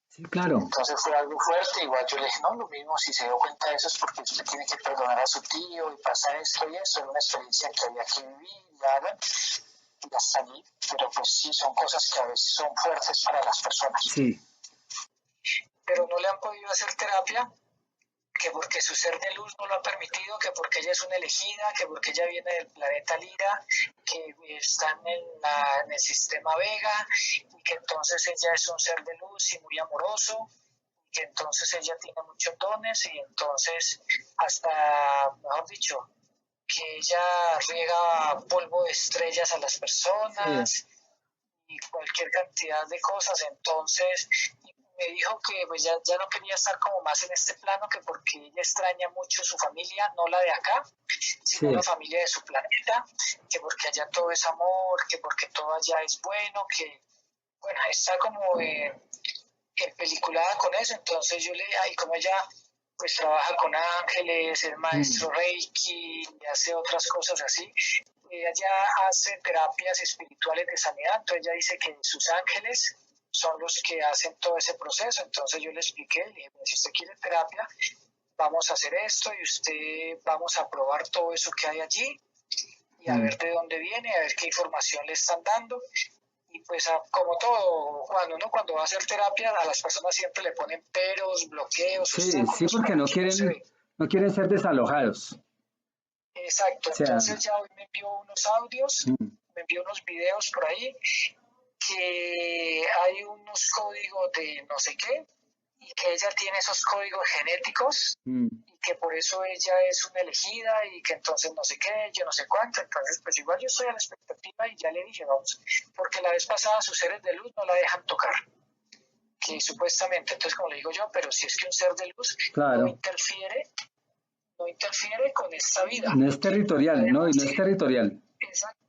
Speaker 1: Sí, claro.
Speaker 2: Entonces fue algo fuerte, igual yo le dije, no, lo mismo, si se dio cuenta de eso es porque usted tiene que perdonar a su tío y pasa esto y eso, era una experiencia que había que vivir y hagan y ya salí, pero pues sí, son cosas que a veces son fuertes para las personas.
Speaker 1: Sí.
Speaker 2: Pero no le han podido hacer terapia, que porque su ser de luz no lo ha permitido, que porque ella es una elegida, que porque ella viene del planeta Lira, que están en el sistema Vega, y que entonces ella es un ser de luz y muy amoroso, y que entonces ella tiene muchos dones, y entonces hasta, mejor dicho, que ella riega polvo de estrellas a las personas,
Speaker 1: Sí.
Speaker 2: y cualquier cantidad de cosas. Entonces me dijo que pues ya no quería estar como más en este plano, que porque ella extraña mucho su familia, no la de acá, sino
Speaker 1: Sí.
Speaker 2: la familia de su planeta, que porque allá todo es amor, que porque todo allá es bueno, que bueno, está como peliculada con eso. Entonces yo le, y como ella pues trabaja con ángeles, es maestro Reiki y hace otras cosas así, ella hace terapias espirituales de sanidad, entonces ella dice que sus ángeles son los que hacen todo ese proceso. Entonces yo le expliqué, le dije, si usted quiere terapia, vamos a hacer esto y usted vamos a probar todo eso que hay allí y a ver de dónde viene, a ver qué información le están dando. Y pues como todo, cuando va a hacer terapia, a las personas siempre le ponen peros, bloqueos,
Speaker 1: Sí, sí,
Speaker 2: obstáculos
Speaker 1: porque
Speaker 2: para que no se ve.
Speaker 1: no quieren ser desalojados.
Speaker 2: Exacto,
Speaker 1: O sea,
Speaker 2: entonces ya hoy me envió unos audios,
Speaker 1: mm,
Speaker 2: me envió unos videos por ahí, que hay unos códigos de no sé qué, y que ella tiene esos códigos genéticos,
Speaker 1: mm,
Speaker 2: y que por eso ella es una elegida, y que entonces no sé qué, yo no sé cuánto, entonces pues igual yo estoy a la expectativa y ya le dije, vamos, porque la vez pasada sus seres de luz no la dejan tocar, que supuestamente, entonces como le digo yo, pero si es que un ser de luz
Speaker 1: claro,
Speaker 2: no interfiere con esta vida,
Speaker 1: no es territorial, no, y
Speaker 2: además,
Speaker 1: no es territorial.
Speaker 2: exacto,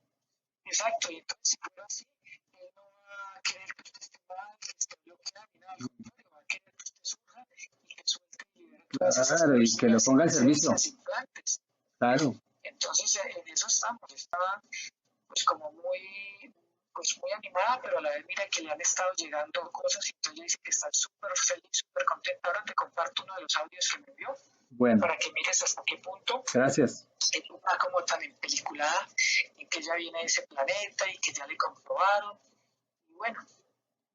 Speaker 2: exacto, y entonces si fuera así, él no va a querer que usted esté mal, que esté bloqueado, ni nada, al contrario, va a querer que usted surja y que suelte y libere todas esas
Speaker 1: Claro, y que lo
Speaker 2: energías,
Speaker 1: ponga al servicio.
Speaker 2: esencias, implantes.
Speaker 1: Claro,
Speaker 2: Entonces, en eso estamos, está pues como muy, pues muy animada, pero a la vez mira que le han estado llegando cosas y entonces ella dice que está súper feliz, súper contenta. Ahora te comparto uno de los audios que me envió
Speaker 1: bueno,
Speaker 2: para que mires hasta qué punto
Speaker 1: gracias.
Speaker 2: ella está como tan empeliculada en que ella viene de ese planeta y que ya le comprobaron. Y bueno,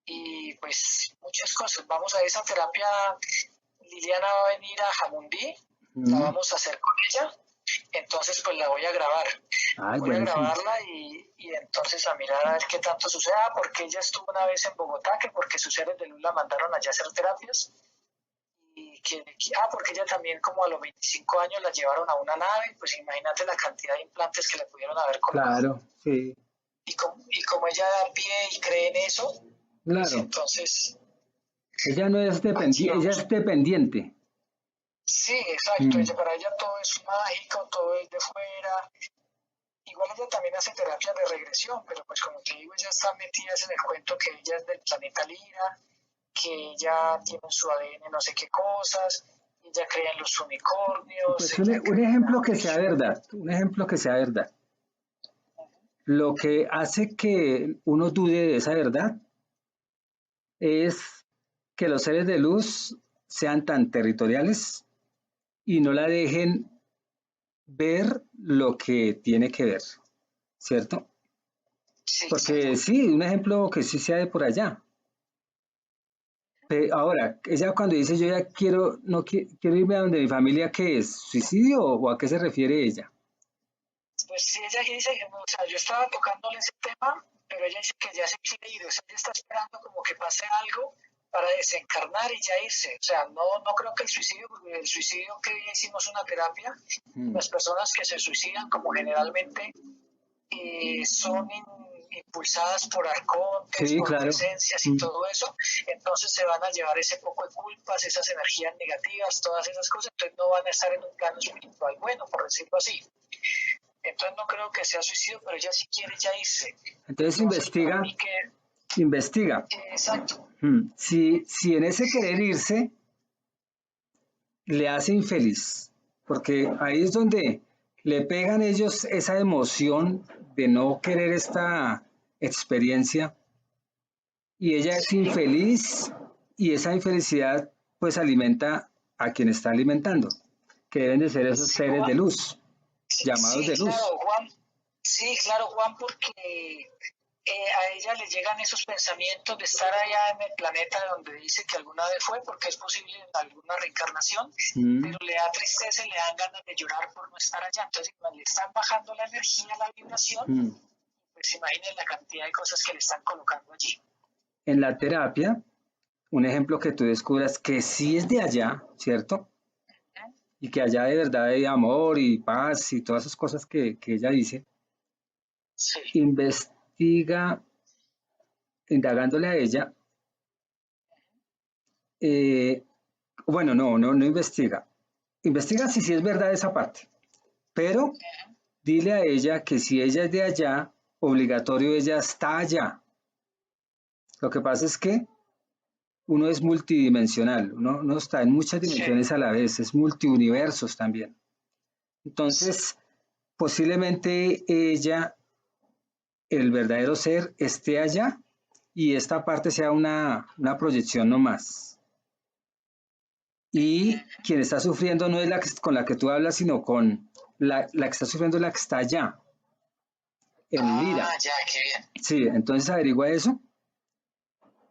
Speaker 2: y pues muchas cosas. Vamos a esa terapia, Liliana va a venir a Jamundí, la
Speaker 1: Mm,
Speaker 2: vamos a hacer con ella, entonces pues la voy a grabar.
Speaker 1: ay,
Speaker 2: Voy a
Speaker 1: buenísimo.
Speaker 2: grabarla y entonces a mirar a ver qué tanto sucede, porque ella estuvo una vez en Bogotá, que porque sus seres de luz la mandaron allá a hacer terapias, y porque ella también como a los 25 años la llevaron a una nave, pues imagínate la cantidad de implantes que le pudieron haber colocado.
Speaker 1: Claro, sí,
Speaker 2: Y como ella da pie y cree en eso, pues
Speaker 1: claro.
Speaker 2: entonces
Speaker 1: Ella no es
Speaker 2: aquí
Speaker 1: dependiente, ella
Speaker 2: vamos.
Speaker 1: es dependiente.
Speaker 2: Sí, exacto,
Speaker 1: Mm,
Speaker 2: para ella todo es mágico, todo es de fuera. Igual ella también hace terapia de regresión, pero pues como te digo, ella está metida en el cuento que ella es del planeta Lira, que ella tiene en su ADN no sé qué cosas, ella cree en los unicornios,
Speaker 1: pues
Speaker 2: ella
Speaker 1: un
Speaker 2: cree,
Speaker 1: ejemplo
Speaker 2: mejor
Speaker 1: que sea
Speaker 2: dicho.
Speaker 1: verdad, un ejemplo que sea verdad. Lo que hace que uno dude de esa verdad es que los seres de luz sean tan territoriales y no la dejen ver lo que tiene que ver, ¿cierto?
Speaker 2: Sí,
Speaker 1: Porque
Speaker 2: exacto.
Speaker 1: sí, un ejemplo que sí sea de por allá. Ahora, ella cuando dice yo ya quiero, no quiero irme a donde mi familia, ¿qué es? ¿Suicidio o a qué se refiere ella?
Speaker 2: Pues sí, ella dice que, o sea, yo estaba tocándole ese tema, pero ella dice que ya se quiere ir, o sea, ella está esperando como que pase algo para desencarnar y ya irse. O sea, no creo que el suicidio, porque el suicidio que ya hicimos una terapia,
Speaker 1: Mm,
Speaker 2: las personas que se suicidan, como generalmente son impulsadas por arcontes,
Speaker 1: sí,
Speaker 2: por
Speaker 1: claro.
Speaker 2: presencias y
Speaker 1: Mm.
Speaker 2: todo eso, entonces se van a llevar ese poco de culpas, esas energías negativas, todas esas cosas, entonces no van a estar en un plano espiritual bueno, por decirlo así. Entonces no creo que sea suicidio, pero ella sí quiere ya irse.
Speaker 1: Entonces
Speaker 2: Entonces para mí que,
Speaker 1: investiga.
Speaker 2: exacto,
Speaker 1: Si en ese querer irse le hace infeliz, porque ahí es donde le pegan ellos esa emoción de no querer esta experiencia y ella es
Speaker 2: sí,
Speaker 1: infeliz y esa infelicidad pues alimenta a quien está alimentando, que deben de ser esos
Speaker 2: sí,
Speaker 1: seres de
Speaker 2: Juan,
Speaker 1: luz, llamados
Speaker 2: sí,
Speaker 1: de luz.
Speaker 2: claro, Juan, sí, claro, Juan, porque a ella le llegan esos pensamientos de estar allá en el planeta donde dice que alguna vez fue, porque es posible en alguna reencarnación,
Speaker 1: Mm,
Speaker 2: pero le da tristeza y le dan ganas de llorar por no estar allá. Entonces, cuando le están bajando la energía, la vibración,
Speaker 1: mm.
Speaker 2: pues imaginen la cantidad de cosas que le están colocando allí.
Speaker 1: En la terapia, un ejemplo que tú descubras que sí es de allá, ¿cierto?
Speaker 2: ¿Eh?
Speaker 1: Y que allá de verdad hay amor y paz y todas esas cosas que ella dice,
Speaker 2: Sí,
Speaker 1: investiga, indagándole a ella, eh, bueno, no investiga. Investiga si sí es verdad esa parte, pero dile a ella que si ella es de allá, obligatorio ella está allá. Lo que pasa es que uno es multidimensional, uno está en muchas
Speaker 2: sí,
Speaker 1: dimensiones a la vez, es multiuniversos también.
Speaker 2: sí.
Speaker 1: Entonces, posiblemente ella, el verdadero ser, esté allá y esta parte sea una proyección nomás. Y quien está sufriendo no es la que, con la que tú hablas, sino con la que está sufriendo la que está allá. en Lira.
Speaker 2: Ya, qué bien.
Speaker 1: Sí, entonces averigua eso,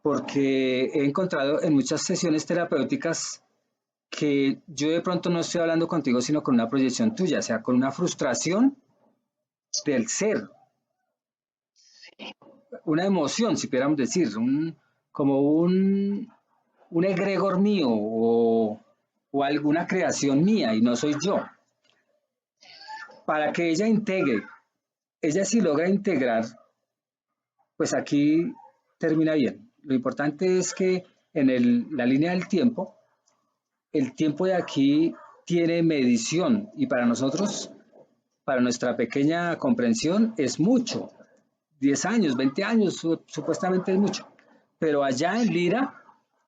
Speaker 1: porque he encontrado en muchas sesiones terapéuticas que yo de pronto no estoy hablando contigo, sino con una proyección tuya, o sea, con una frustración del ser, una emoción, si pudiéramos decir, como un egregor mío o alguna creación mía y no soy yo. Para que ella integre, ella si logra integrar, pues aquí termina bien. Lo importante es que en la línea del tiempo, el tiempo de aquí tiene medición y para nosotros, para nuestra pequeña comprensión, es mucho. 10 años, 20 años, supuestamente es mucho. Pero allá en Lira,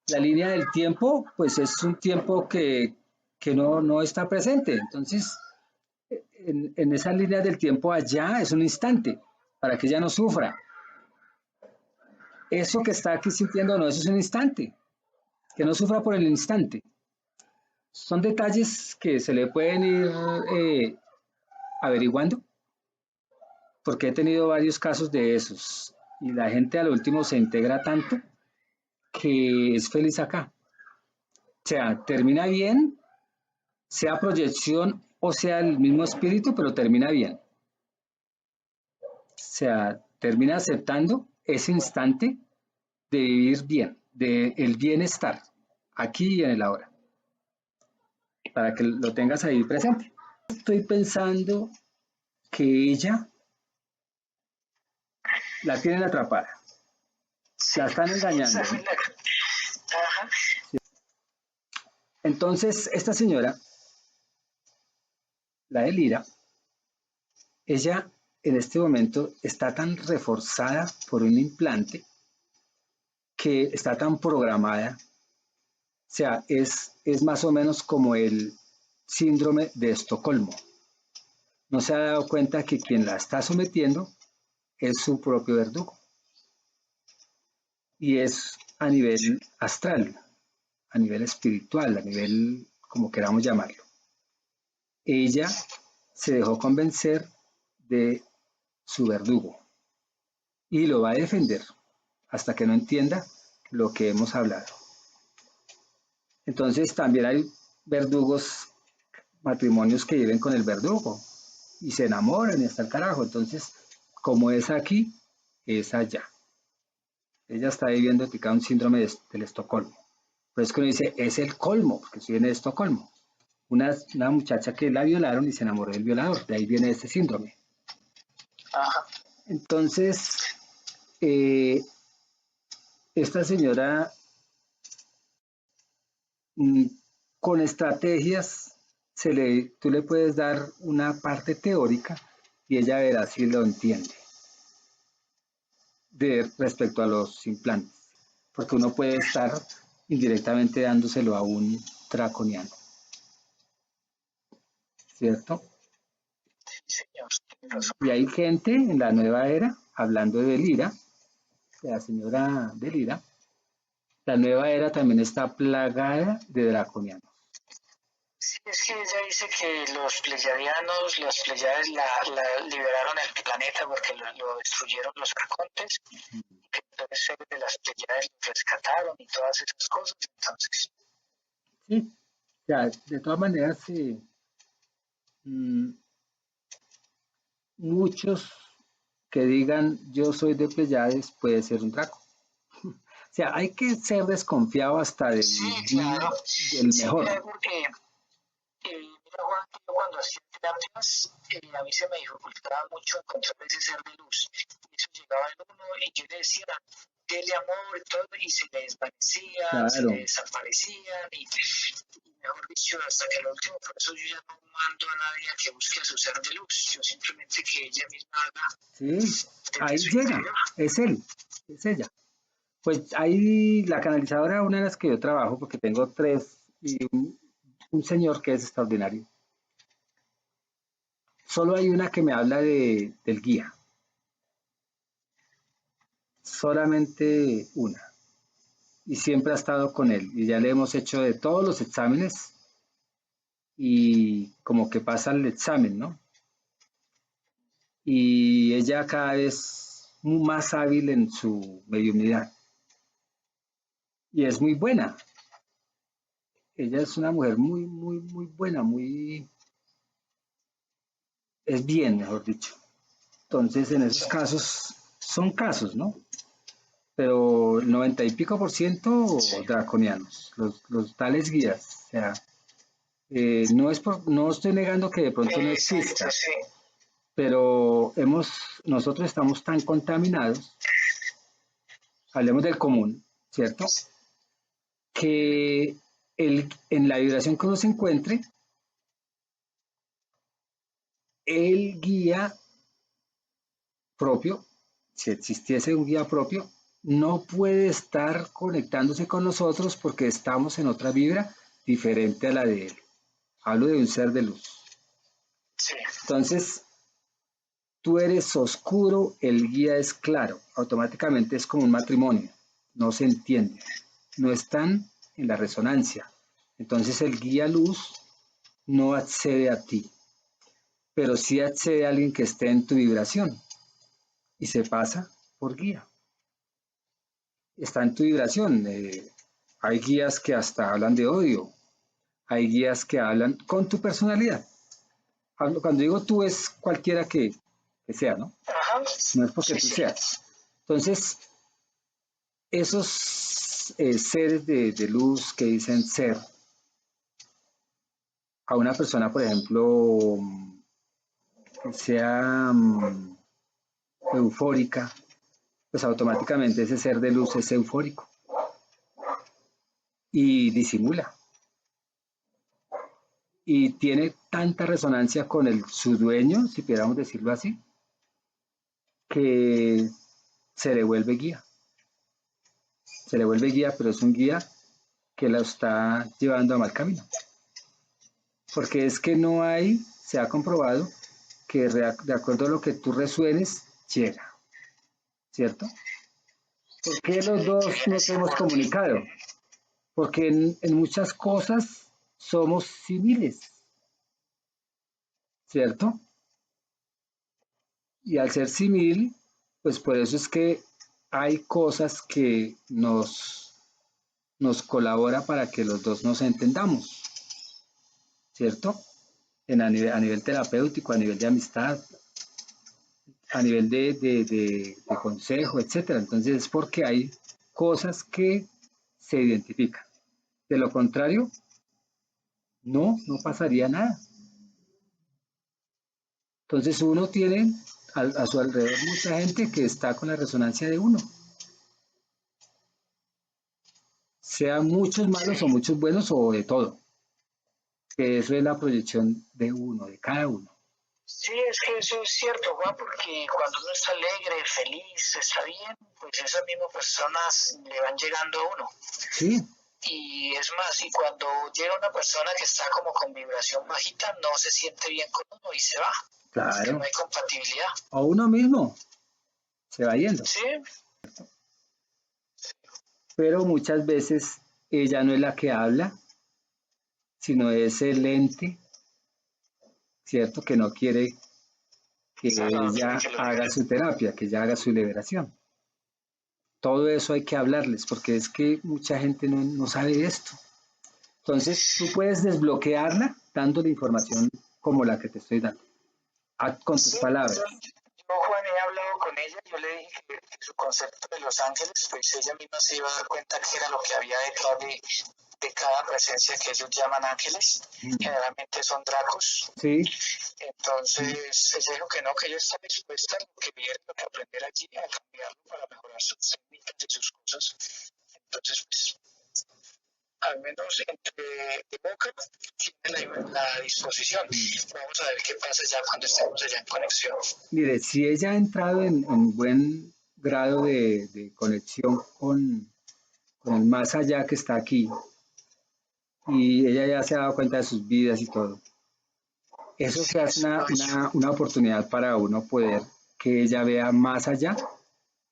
Speaker 1: la línea del tiempo, pues es un tiempo que no está presente. Entonces, en esa línea del tiempo allá es un instante, para que ella no sufra. Eso que está aquí sintiendo, no, eso es un instante, que no sufra por el instante. Son detalles que se le pueden ir averiguando, porque he tenido varios casos de esos, y la gente al último se integra tanto que es feliz acá. O sea, termina bien, sea proyección o sea el mismo espíritu, pero termina bien. O sea, termina aceptando ese instante de vivir bien, de el bienestar, aquí y en el ahora, para que lo tengas ahí presente. Estoy pensando que ella la tienen atrapada,
Speaker 2: Sí,
Speaker 1: la están engañando.
Speaker 2: Ajá.
Speaker 1: Entonces, esta señora, la de Lira, ella en este momento está tan reforzada por un implante que está tan programada, o sea, es más o menos como el síndrome de Estocolmo. No se ha dado cuenta que quien la está sometiendo es su propio verdugo. Y es a nivel astral, a nivel espiritual, a nivel como queramos llamarlo. Ella se dejó convencer de su verdugo y lo va a defender hasta que no entienda lo que hemos hablado. Entonces también hay verdugos, matrimonios que viven con el verdugo y se enamoran y hasta el carajo. Entonces, como es aquí, es allá. Ella está viviendo un síndrome del Estocolmo. Por eso que uno dice, es el colmo, porque si viene de Estocolmo. Una muchacha que la violaron y se enamoró del violador, de ahí viene este síndrome.
Speaker 2: Ajá.
Speaker 1: Entonces, eh, esta señora con estrategias, tú le puedes dar una parte teórica y ella verá si lo entiende respecto a los implantes, porque uno puede estar indirectamente dándoselo a un draconiano, ¿cierto?
Speaker 2: Sí, señor, tiene razón.
Speaker 1: Y hay gente en la nueva era, hablando de Lira, de la señora de Lira, la nueva era también está plagada de draconianos.
Speaker 2: Sí, es que ella dice que los pleyadianos, las pleyades la liberaron el planeta porque lo destruyeron los arcontes, que entonces seres de las pleyades los rescataron y todas esas cosas. Entonces,
Speaker 1: Sí, o sea, de todas maneras, muchos que digan yo soy de Pleiades puede ser un Draco. O sea, hay que ser desconfiado hasta
Speaker 2: sí, claro.
Speaker 1: del
Speaker 2: Sí,
Speaker 1: mejor.
Speaker 2: mira, porque mira, Juan, que yo cuando hacía terapias, a mí se me dificultaba mucho encontrar ese ser de luz. Y eso llegaba en uno y yo le decía, dele amor y todo, y se le desvanecían,
Speaker 1: Claro.
Speaker 2: se le desaparecían, y mejor dicho, hasta que lo último, por eso yo ya no mando a nadie a que busque a su ser de luz, yo simplemente que ella misma haga.
Speaker 1: Sí, ahí llega, es él, es ella. Pues ahí la canalizadora, una de las que yo trabajo, porque tengo tres, y un señor que es extraordinario. Solo hay una que me habla del guía. Solamente una. Y siempre ha estado con él. Y ya le hemos hecho de todos los exámenes y como que pasa el examen, ¿no? y ella cada vez más hábil en su mediunidad y es muy buena. Ella es una mujer muy buena, es bien, mejor dicho. Entonces, en esos casos, son casos, ¿no? Pero el 90 y pico por ciento
Speaker 2: Sí,
Speaker 1: draconianos, los tales guías. O sea, no estoy negando que de pronto no
Speaker 2: exacto,
Speaker 1: exista,
Speaker 2: sí.
Speaker 1: pero nosotros estamos tan contaminados, hablemos del común, ¿cierto? Que en la vibración que uno se encuentre, el guía propio, si existiese un guía propio, no puede estar conectándose con nosotros porque estamos en otra vibra diferente a la de él. Hablo de un ser de luz.
Speaker 2: Sí,
Speaker 1: Entonces, tú eres oscuro, el guía es claro. Automáticamente es como un matrimonio. No se entiende. No están en la resonancia. Entonces, el guía luz no accede a ti, pero sí accede a alguien que esté en tu vibración y se pasa por guía. Está en tu vibración. Hay guías que hasta hablan de odio, hay guías que hablan con tu personalidad. Cuando digo tú es cualquiera que sea, ¿no?
Speaker 2: ajá,
Speaker 1: No es porque
Speaker 2: sí,
Speaker 1: tú
Speaker 2: sí,
Speaker 1: seas. Entonces, esos seres de luz que dicen ser a una persona, por ejemplo, que sea eufórica, pues automáticamente ese ser de luz es eufórico y disimula. Y tiene tanta resonancia con su dueño, si pudiéramos decirlo así, que se le vuelve guía. Se le vuelve guía, pero es un guía que la está llevando a mal camino. Porque es que no hay, se ha comprobado que de acuerdo a lo que tú resuenes, llega, ¿cierto? ¿Por qué los
Speaker 2: que
Speaker 1: dos
Speaker 2: viene
Speaker 1: nos
Speaker 2: ese
Speaker 1: hemos
Speaker 2: aporte.
Speaker 1: comunicado? Porque en muchas cosas somos similares, ¿cierto? Y al ser simil, pues por eso es que hay cosas que nos colabora para que los dos nos entendamos, ¿cierto? A nivel terapéutico, a nivel de amistad, a nivel de consejo, etcétera. Entonces es porque hay cosas que se identifican. De lo contrario, no pasaría nada. Entonces uno tiene a su alrededor mucha gente que está con la resonancia de uno, sean muchos malos o muchos buenos o de todo, que eso es la proyección de uno, de cada uno.
Speaker 2: Sí, es que eso es cierto, Juan, porque cuando uno está alegre, feliz, está bien, pues esas mismas personas le van llegando a uno.
Speaker 1: Sí,
Speaker 2: Y es más, y cuando llega una persona que está como con vibración bajita, no se siente bien con uno y se va, porque no
Speaker 1: claro.
Speaker 2: hay compatibilidad.
Speaker 1: O uno mismo se va yendo.
Speaker 2: Sí,
Speaker 1: Pero muchas veces ella no es la que habla, sino es el ente, ¿cierto? Que no quiere que
Speaker 2: no quiere
Speaker 1: ella
Speaker 2: que lo
Speaker 1: haga
Speaker 2: liberen.
Speaker 1: su terapia, que ella haga su liberación. Todo eso hay que hablarles, porque es que mucha gente no sabe esto. Entonces, tú puedes desbloquearla dándole información como la que te estoy dando, con tus
Speaker 2: Sí,
Speaker 1: palabras.
Speaker 2: Juan, he hablado con ella, yo le dije que su concepto de los ángeles, pues ella misma se iba a dar cuenta que era lo que había detrás de cada presencia que ellos llaman ángeles, generalmente son dracos.
Speaker 1: Sí,
Speaker 2: Entonces, ella dijo que no, que ella está dispuesta a lo que viera, a aprender allí, a cambiarlo para mejorar sus técnicas y sus cosas. Entonces, pues, al menos entre de boca tiene la disposición. Vamos a ver qué pasa ya cuando estemos allá en conexión.
Speaker 1: mire, si ella ha entrado en buen grado de conexión con el más allá que está aquí, y ella ya se ha dado cuenta de sus vidas y todo, eso
Speaker 2: Sí,
Speaker 1: se hace
Speaker 2: eso lo he hecho.
Speaker 1: una oportunidad para uno poder que ella vea más allá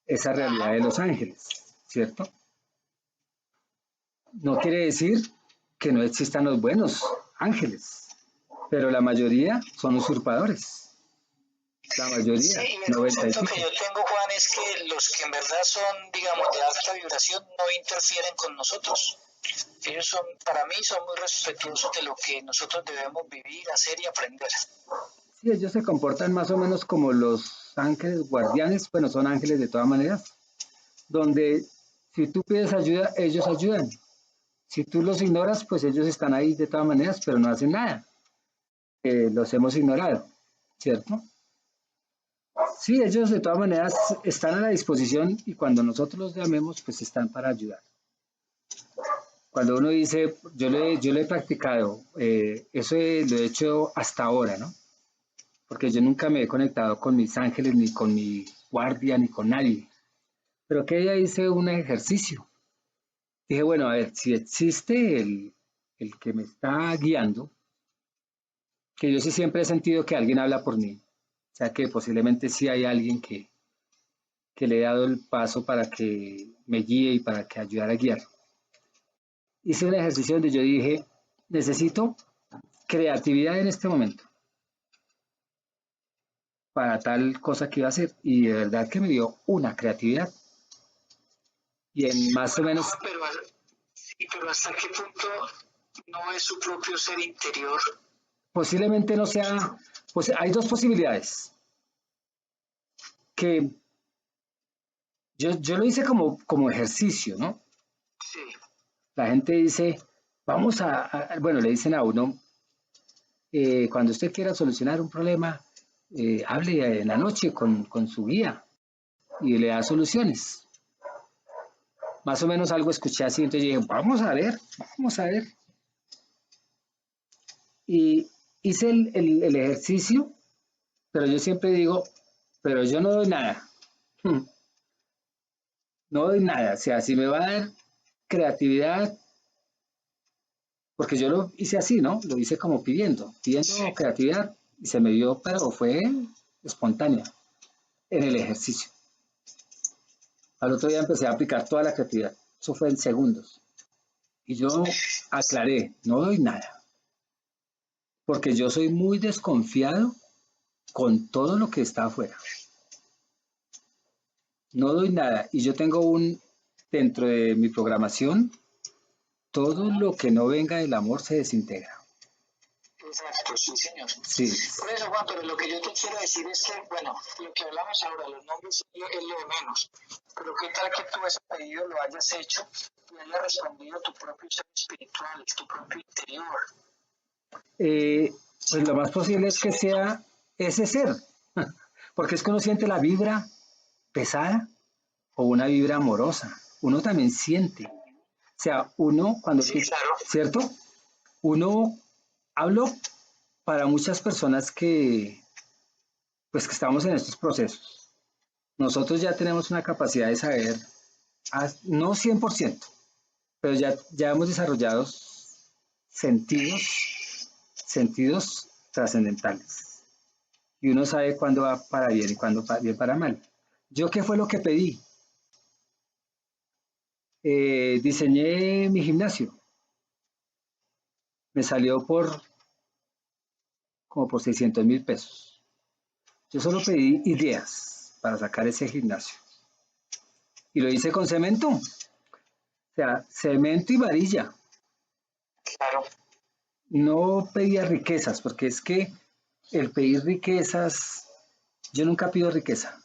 Speaker 1: esa realidad
Speaker 2: Ajá.
Speaker 1: de los ángeles, ¿cierto? No quiere decir que no existan los buenos ángeles, pero la mayoría son usurpadores. la
Speaker 2: Sí,
Speaker 1: mayoría,
Speaker 2: y el
Speaker 1: 90 y
Speaker 2: concepto que
Speaker 1: pico.
Speaker 2: yo tengo, Juan, es que los que en verdad son, digamos, de alta vibración no interfieren con nosotros. Ellos son, para mí, son muy respetuosos de lo que nosotros debemos vivir, hacer y aprender.
Speaker 1: Sí, ellos se comportan más o menos como los ángeles guardianes, bueno, son ángeles de todas maneras, donde si tú pides ayuda, ellos ayudan. Si tú los ignoras, pues ellos están ahí de todas maneras, pero no hacen nada. Los hemos ignorado, ¿cierto? Sí, ellos de todas maneras están a la disposición y cuando nosotros los llamemos, pues están para ayudar. Cuando uno dice, yo lo he practicado, eso lo he hecho hasta ahora, ¿no? Porque yo nunca me he conectado con mis ángeles, ni con mi guardia, ni con nadie. Pero que ella hice un ejercicio. Dije, bueno, a ver, si existe el que me está guiando, que yo sí siempre he sentido que alguien habla por mí, o sea que posiblemente sí hay alguien que le he dado el paso para que me guíe y para que ayudara a guiar. Hice un ejercicio donde yo dije, necesito creatividad en este momento para tal cosa que iba a hacer y de verdad que me dio una creatividad y en más o
Speaker 2: Bueno,
Speaker 1: menos
Speaker 2: Juan, sí, pero ¿hasta qué punto no es su propio ser interior?
Speaker 1: posiblemente no sea, pues hay dos posibilidades, que yo lo hice como ejercicio, ¿no?
Speaker 2: Sí,
Speaker 1: La gente dice, vamos bueno, le dicen a uno, cuando usted quiera solucionar un problema, hable en la noche con su guía y le da soluciones. Más o menos algo escuché así, entonces dije, vamos a ver. Y hice el ejercicio, pero yo siempre digo, pero yo no doy nada. No doy nada. O sea, si me va a dar creatividad, porque yo lo hice así, ¿no? Lo hice como pidiendo
Speaker 2: sí.
Speaker 1: creatividad y se me dio, pero fue espontánea en el ejercicio. Al otro día empecé a aplicar toda la creatividad. Eso fue en segundos. Y yo aclaré, no doy nada, porque yo soy muy desconfiado con todo lo que está afuera. No doy nada. Y yo tengo dentro de mi programación, todo lo que no venga del amor se desintegra.
Speaker 2: Exacto, sí, señor.
Speaker 1: Sí,
Speaker 2: Por eso, Juan, pero lo que yo te quiero decir es que, bueno, lo que hablamos ahora, los nombres es lo de menos. Pero qué tal que tú ese pedido lo hayas hecho y haya respondido tu propio ser espiritual, tu propio interior.
Speaker 1: eh, pues lo más posible es que sea ese ser, porque es que uno siente la vibra pesada o una vibra amorosa. Uno también siente. O sea, uno cuando
Speaker 2: Sí,
Speaker 1: tú,
Speaker 2: claro.
Speaker 1: ¿cierto? Uno hablo para muchas personas pues que estamos en estos procesos. Nosotros ya tenemos una capacidad de saber, no 100%, pero ya hemos desarrollado sentidos trascendentales. Y uno sabe cuándo va para bien y cuándo va bien para mal. ¿Yo qué fue lo que pedí? Diseñé mi gimnasio. Me salió como por 600.000 pesos. Yo solo pedí ideas para sacar ese gimnasio. Y lo hice con cemento. O sea, cemento y varilla.
Speaker 2: Claro.
Speaker 1: No pedía riquezas, porque es que el pedir riquezas, yo nunca pido riqueza.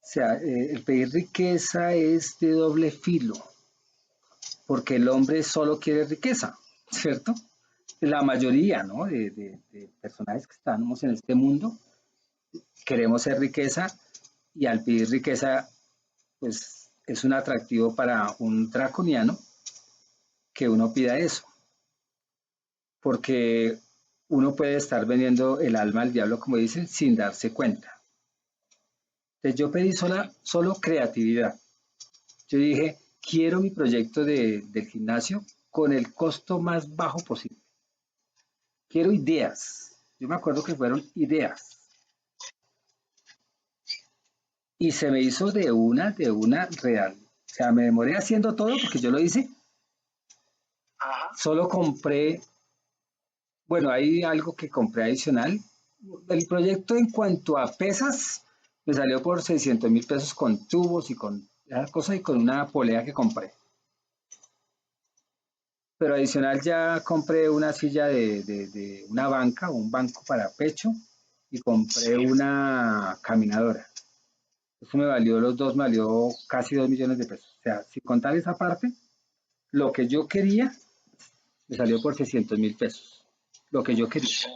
Speaker 1: O sea, el pedir riqueza es de doble filo, porque el hombre solo quiere riqueza, ¿cierto? La mayoría, ¿no? De personajes que estamos en este mundo queremos ser riqueza y al pedir riqueza, pues es un atractivo para un draconiano que uno pida eso, porque uno puede estar vendiendo el alma al diablo, como dicen, sin darse cuenta. Entonces yo pedí solo creatividad. Yo dije, quiero mi proyecto del gimnasio con el costo más bajo posible. Quiero ideas. Yo me acuerdo que fueron ideas. Y se me hizo de una real. O sea, me demoré haciendo todo porque yo lo hice.
Speaker 2: Ajá.
Speaker 1: Solo compré, bueno, hay algo que compré adicional, El proyecto en cuanto a pesas me salió por 600.000 pesos con tubos y con esa cosa y con una polea que compré. Pero adicional ya compré una silla de una banca, un banco para pecho y compré
Speaker 2: Sí.
Speaker 1: una caminadora. Eso me valió, los dos me valió casi 2 millones de pesos. O sea, si contar esa parte, lo que yo quería me salió por 600.000 pesos. Lo que yo quería.
Speaker 2: Sí.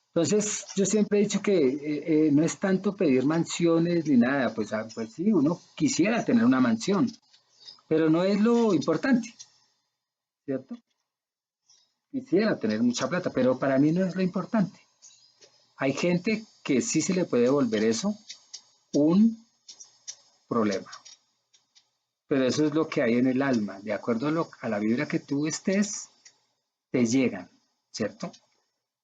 Speaker 1: Entonces, yo siempre he dicho que no es tanto pedir mansiones ni nada, pues, pues sí, uno quisiera tener una mansión, pero no es lo importante, ¿cierto? Quisiera tener mucha plata, pero para mí no es lo importante. Hay gente que sí se le puede volver eso un problema, pero eso es lo que hay en el alma, de acuerdo a la vibra que tú estés, te llegan, ¿cierto?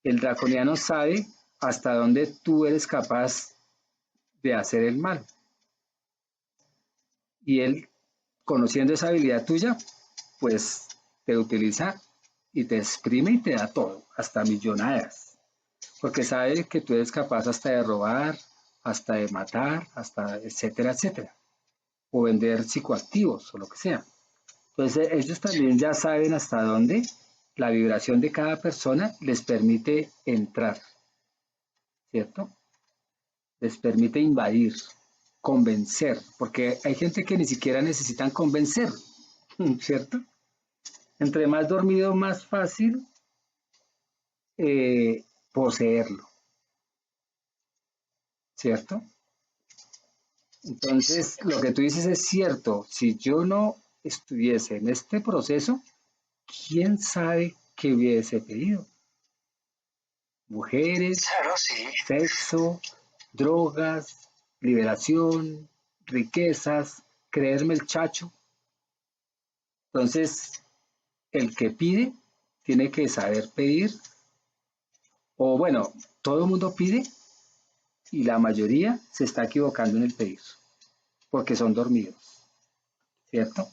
Speaker 1: El draconiano sabe hasta dónde tú eres capaz de hacer el mal. Y él, conociendo esa habilidad tuya, pues te utiliza y te exprime y te da todo, hasta millonadas, porque sabe que tú eres capaz hasta de robar, hasta de matar, hasta etcétera, etcétera, o vender psicoactivos o lo que sea. Entonces ellos también ya saben hasta dónde la vibración de cada persona les permite entrar, ¿cierto? Les permite invadir, convencer, porque hay gente que ni siquiera necesitan convencer, ¿cierto? Entre más dormido, más fácil poseerlo, ¿cierto? Entonces, lo que tú dices es cierto. Si yo no estuviese en este proceso, ¿quién sabe qué hubiese pedido? Mujeres,
Speaker 2: Claro, sí.
Speaker 1: sexo, drogas, liberación, riquezas, creerme el chacho. Entonces, el que pide tiene que saber pedir, o bueno, todo el mundo pide y la mayoría se está equivocando en el pedir, porque son dormidos, ¿cierto?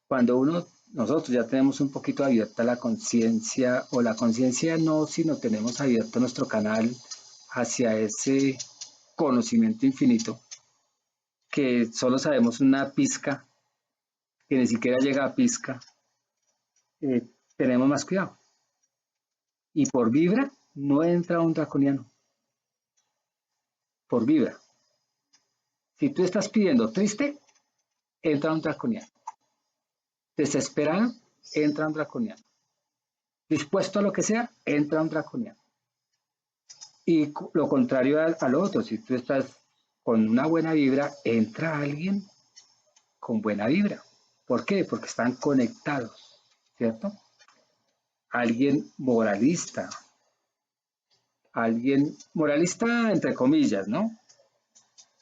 Speaker 1: Cuando nosotros ya tenemos un poquito abierta la conciencia, o la conciencia no, sino tenemos abierto nuestro canal hacia ese conocimiento infinito, que solo sabemos una pizca, que ni siquiera llega a pizca, tenemos más cuidado. Y por vibra no entra un draconiano, por vibra. Si tú estás pidiendo triste, entra un draconiano. Desesperado, entra un draconiano. Dispuesto a lo que sea, entra un draconiano. Y lo contrario al otro, si tú estás con una buena vibra, entra alguien con buena vibra. ¿Por qué? Porque están conectados, ¿cierto? Alguien moralista, alguien moralista entre comillas, ¿no?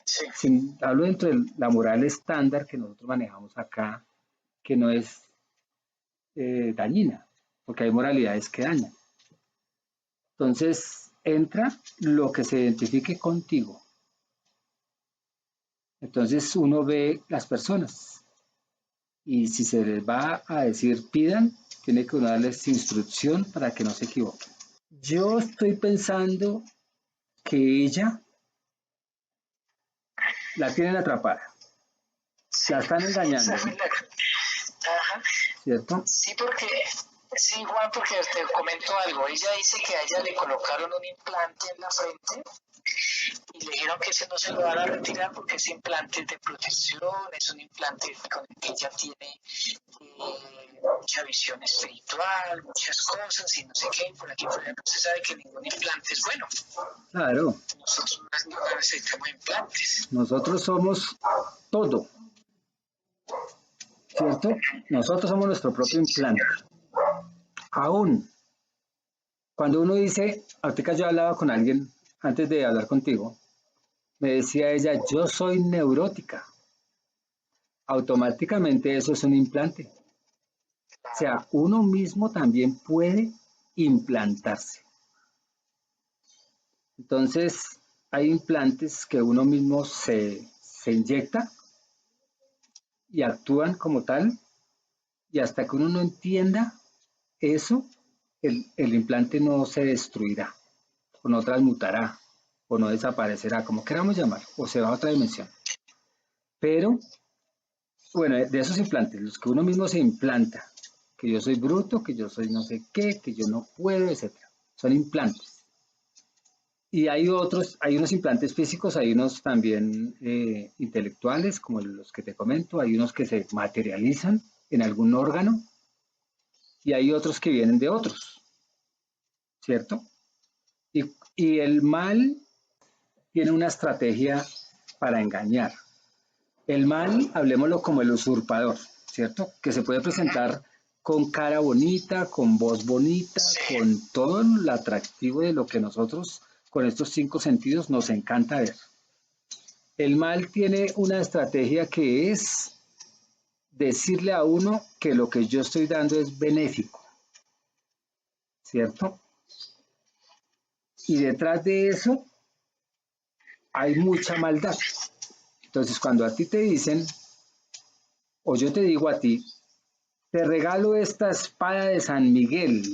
Speaker 2: Sí.
Speaker 1: Hablo dentro de la moral estándar que nosotros manejamos acá, que no es dañina, porque hay moralidades que dañan. Entonces, entra lo que se identifique contigo. Entonces, uno ve las personas y si se les va a decir pidan, tiene que uno darles instrucción para que no se equivoquen. Yo estoy pensando que ella la tienen atrapada,
Speaker 2: Sí.
Speaker 1: la están engañando,
Speaker 2: Ajá.
Speaker 1: ¿cierto?
Speaker 2: Sí, porque, sí, Juan, porque te comento algo. Ella dice que a ella le colocaron un implante en la frente y le dijeron que ese no se lo van a retirar porque ese implante es de protección, es un implante con el que ella tiene mucha visión espiritual, muchas cosas y no sé qué. Por aquí, por ejemplo, se sabe que ningún implante es bueno.
Speaker 1: Claro,
Speaker 2: Nosotros no necesitamos implantes.
Speaker 1: nosotros somos todo, ¿cierto? Nosotros somos nuestro propio
Speaker 2: Sí,
Speaker 1: implante.
Speaker 2: señor.
Speaker 1: Aún, cuando uno dice, ahorita yo hablaba con alguien antes de hablar contigo, me decía ella, yo soy neurótica. Automáticamente eso es un implante. O sea, uno mismo también puede implantarse. Entonces, hay implantes que uno mismo se inyecta y actúan como tal, y hasta que uno no entienda eso, el implante no se destruirá, o no transmutará, o no desaparecerá, como queramos llamar, o se va a otra dimensión. Pero, bueno, de esos implantes, los que uno mismo se implanta, que yo soy bruto, que yo soy no sé qué, que yo no puedo, etcétera, son implantes. Y hay otros, hay unos implantes físicos, hay unos también intelectuales, como los que te comento, hay unos que se materializan en algún órgano y hay otros que vienen de otros, ¿cierto? Y el mal tiene una estrategia para engañar. El mal, hablemoslo como el usurpador, ¿cierto? Que se puede presentar con cara bonita, con voz bonita, con todo el atractivo de lo que nosotros con estos 5 sentidos nos encanta ver. El mal tiene una estrategia que es decirle a uno que lo que yo estoy dando es benéfico, ¿cierto? Y detrás de eso hay mucha maldad. Entonces, cuando a ti te dicen, o yo te digo a ti, te regalo esta espada de San Miguel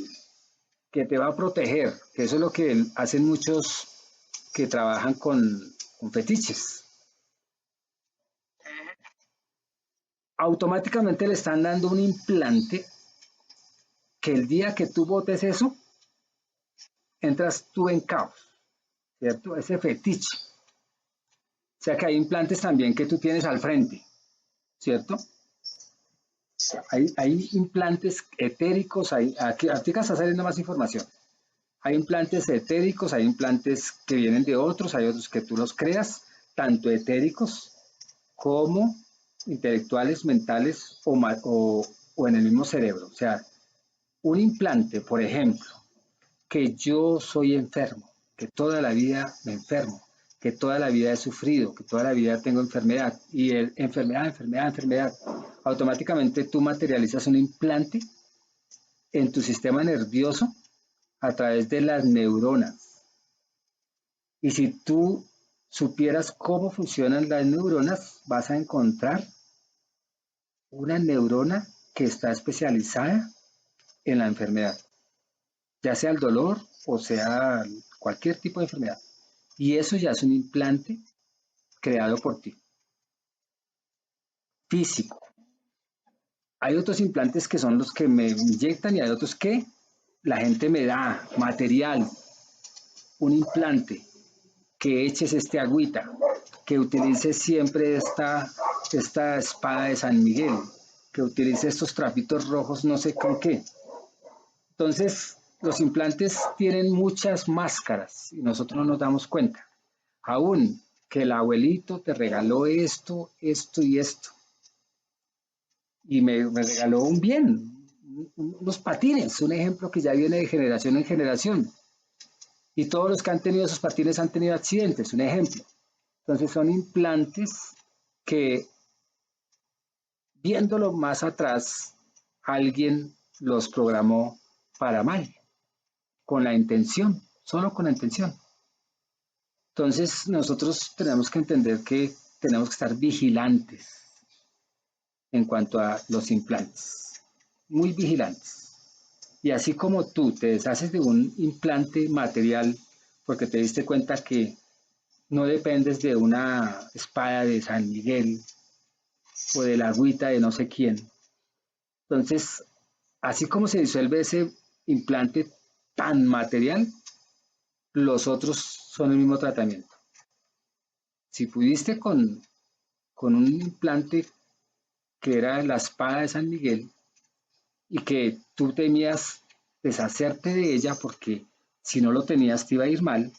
Speaker 1: que te va a proteger, que eso es lo que hacen muchos que trabajan con fetiches. Automáticamente le están dando un implante que el día que tú botes eso, entras tú en caos, ¿cierto? Ese fetiche. O sea que hay implantes también que tú tienes al frente, ¿cierto? Hay implantes etéricos, aquí está saliendo más información. Hay implantes etéricos, hay implantes que vienen de otros, hay otros que tú los creas, tanto etéricos como intelectuales, mentales o en el mismo cerebro. O sea, un implante, por ejemplo, que yo soy enfermo, que toda la vida me enfermo, que toda la vida he sufrido, que toda la vida tengo enfermedad, y enfermedad, automáticamente tú materializas un implante en tu sistema nervioso a través de las neuronas. Y si tú supieras cómo funcionan las neuronas, vas a encontrar una neurona que está especializada en la enfermedad, ya sea el dolor o sea cualquier tipo de enfermedad. Y eso ya es un implante creado por ti, físico. Hay otros implantes que son los que me inyectan y hay otros que la gente me da, material, un implante, que eches este agüita, que utilices siempre esta espada de San Miguel, que utilice estos trapitos rojos, no sé con qué. Entonces, los implantes tienen muchas máscaras y nosotros no nos damos cuenta. Aún que el abuelito te regaló esto, esto y esto. Y me regaló un bien, unos patines, un ejemplo que ya viene de generación en generación. Y todos los que han tenido esos patines han tenido accidentes, un ejemplo. Entonces son implantes que, viéndolo más atrás, alguien los programó para mal, con la intención, solo con la intención. Entonces nosotros tenemos que entender que tenemos que estar vigilantes en cuanto a los implantes, muy vigilantes. Y así como tú te deshaces de un implante material porque te diste cuenta que no dependes de una espada de San Miguel o de la agüita de no sé quién. Entonces, así como se disuelve ese implante tan material, los otros son el mismo tratamiento. Si pudiste con un implante que era la espada de San Miguel y que tú temías deshacerte de ella porque si no lo tenías te iba a ir mal,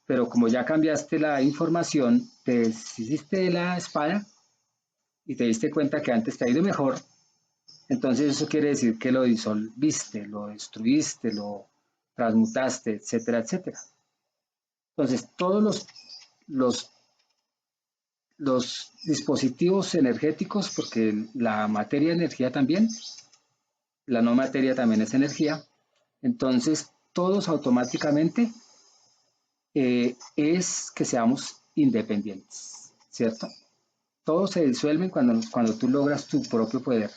Speaker 1: pero como ya cambiaste la información, te deshiciste de la espada y te diste cuenta que antes te ha ido mejor, entonces eso quiere decir que lo disolviste, lo destruiste, lo transmutaste, etcétera, etcétera. Entonces todos los, los dispositivos energéticos, porque la materia es energía también, la no materia también es energía, entonces todos automáticamente es que seamos independientes, ¿cierto? Todos se disuelven cuando tú logras tu propio poder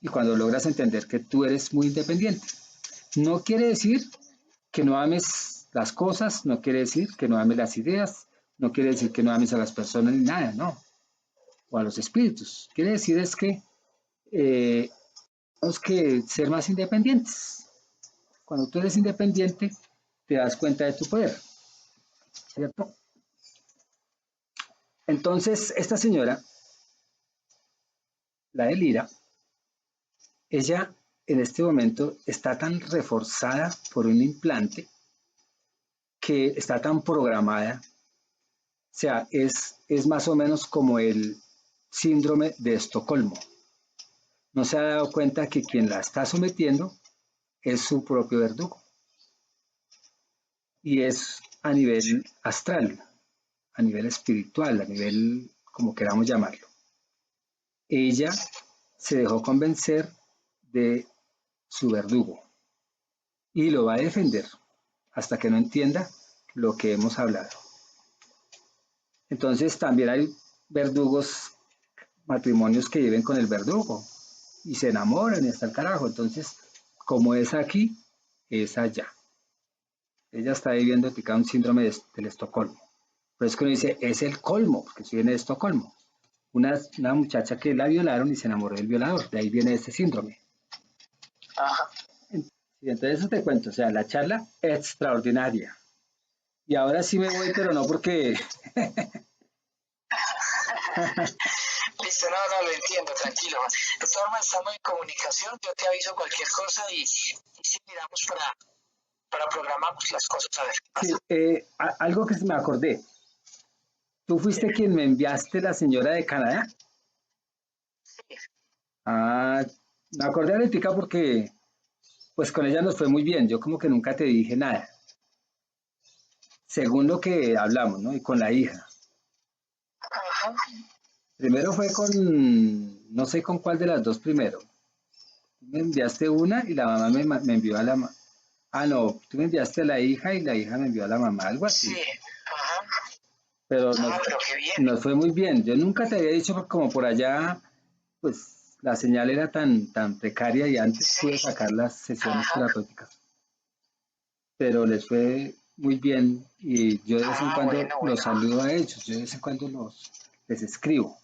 Speaker 1: y cuando logras entender que tú eres muy independiente. No quiere decir que no ames las cosas, no quiere decir que no ames las ideas, no quiere decir que no ames a las personas ni nada, no, o a los espíritus. Quiere decir es que tenemos que ser más independientes. Cuando tú eres independiente, te das cuenta de tu poder, ¿cierto? Entonces, esta señora, la de Lira, ella en este momento está tan reforzada por un implante que está tan programada, o sea, es más o menos como el síndrome de Estocolmo. No se ha dado cuenta que quien la está sometiendo es su propio verdugo. Y es a nivel astral, a nivel espiritual, a nivel como queramos llamarlo. Ella se dejó convencer de su verdugo y lo va a defender hasta que no entienda lo que hemos hablado. Entonces también hay verdugos, matrimonios que viven con el verdugo y se enamoran y hasta el carajo. Entonces, como es aquí, es allá. Ella está viviendo un síndrome del Estocolmo. Por eso que uno dice, es el colmo, porque si viene de Estocolmo. Una muchacha que la violaron y se enamoró del violador, de ahí viene este síndrome.
Speaker 2: Ajá.
Speaker 1: Y entonces eso te cuento, o sea, la charla extraordinaria. Y ahora sí me voy, pero no porque...
Speaker 2: Listo, no, lo entiendo, tranquilo. De todas formas, estamos en comunicación, yo te aviso cualquier cosa y si miramos para programar las cosas, a ver qué pasa.
Speaker 1: Sí, algo que me acordé. ¿Tú fuiste quien me enviaste la señora de Canadá?
Speaker 2: Sí.
Speaker 1: Ah, me acordé ahorita porque pues con ella nos fue muy bien. Yo como que nunca te dije nada. Según lo que hablamos, ¿no? Y con la hija.
Speaker 2: Ajá.
Speaker 1: Primero fue con, no sé con cuál de las dos primero. Tú me enviaste una y la mamá me envió a la mamá. Ah, no, tú me enviaste a la hija y la hija me envió a la mamá, algo así.
Speaker 2: Sí, ajá.
Speaker 1: Pero
Speaker 2: Pero qué bien.
Speaker 1: nos fue muy bien. Yo nunca te había dicho como por allá, pues la señal era tan precaria y antes pude sacar las sesiones terapéuticas. Pero les fue muy bien y yo de vez en cuando los saludo a ellos, yo de vez en cuando les escribo.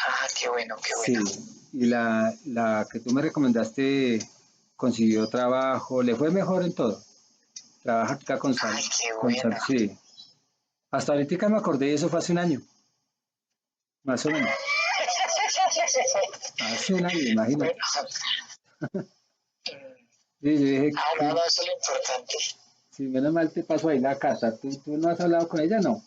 Speaker 2: Ah, qué bueno, qué
Speaker 1: bueno. Sí, y la que tú me recomendaste consiguió trabajo, le fue mejor en todo. Trabaja acá con Sal.
Speaker 2: Ay, qué bueno.
Speaker 1: Sí. Hasta ahorita me acordé y eso fue hace un año. Más o menos. Hace un año, imagínate.
Speaker 2: Bueno.
Speaker 1: Sí, yo dije,
Speaker 2: no, eso es lo importante.
Speaker 1: Sí, menos mal te paso ahí la carta. ¿Tú no has hablado con ella, no?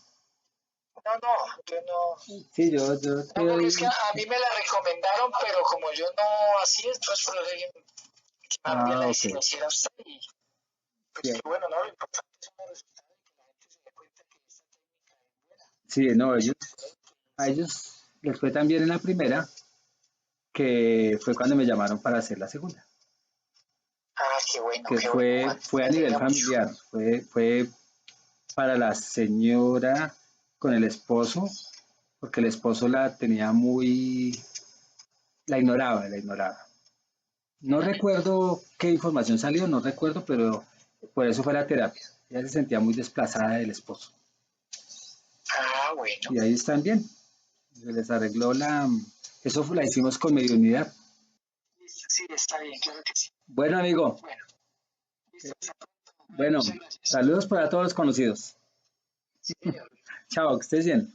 Speaker 2: No, yo no.
Speaker 1: Sí, yo
Speaker 2: no, porque es que a mí me la recomendaron, pero como yo no hacía, entonces por alguien que me hiciera usted y pues sí. Bueno, no, lo importante es un resultado y que la gente se dé cuenta que esta técnica es buena.
Speaker 1: Sí, no, a ellos les fue tan bien en la primera que fue cuando me llamaron para hacer la segunda.
Speaker 2: Ah, qué bueno.
Speaker 1: Que fue a nivel familiar, fue para la señora con el esposo, porque el esposo la tenía la ignoraba. No recuerdo qué información salió, no recuerdo, pero por eso fue la terapia. Ella se sentía muy desplazada del esposo.
Speaker 2: Ah, bueno.
Speaker 1: Y ahí están bien. Se les arregló eso la hicimos con mediunidad.
Speaker 2: Sí, está bien, claro que sí.
Speaker 1: Bueno, amigo. Bueno, saludos para todos los conocidos.
Speaker 2: Sí,
Speaker 1: chao, que estés bien.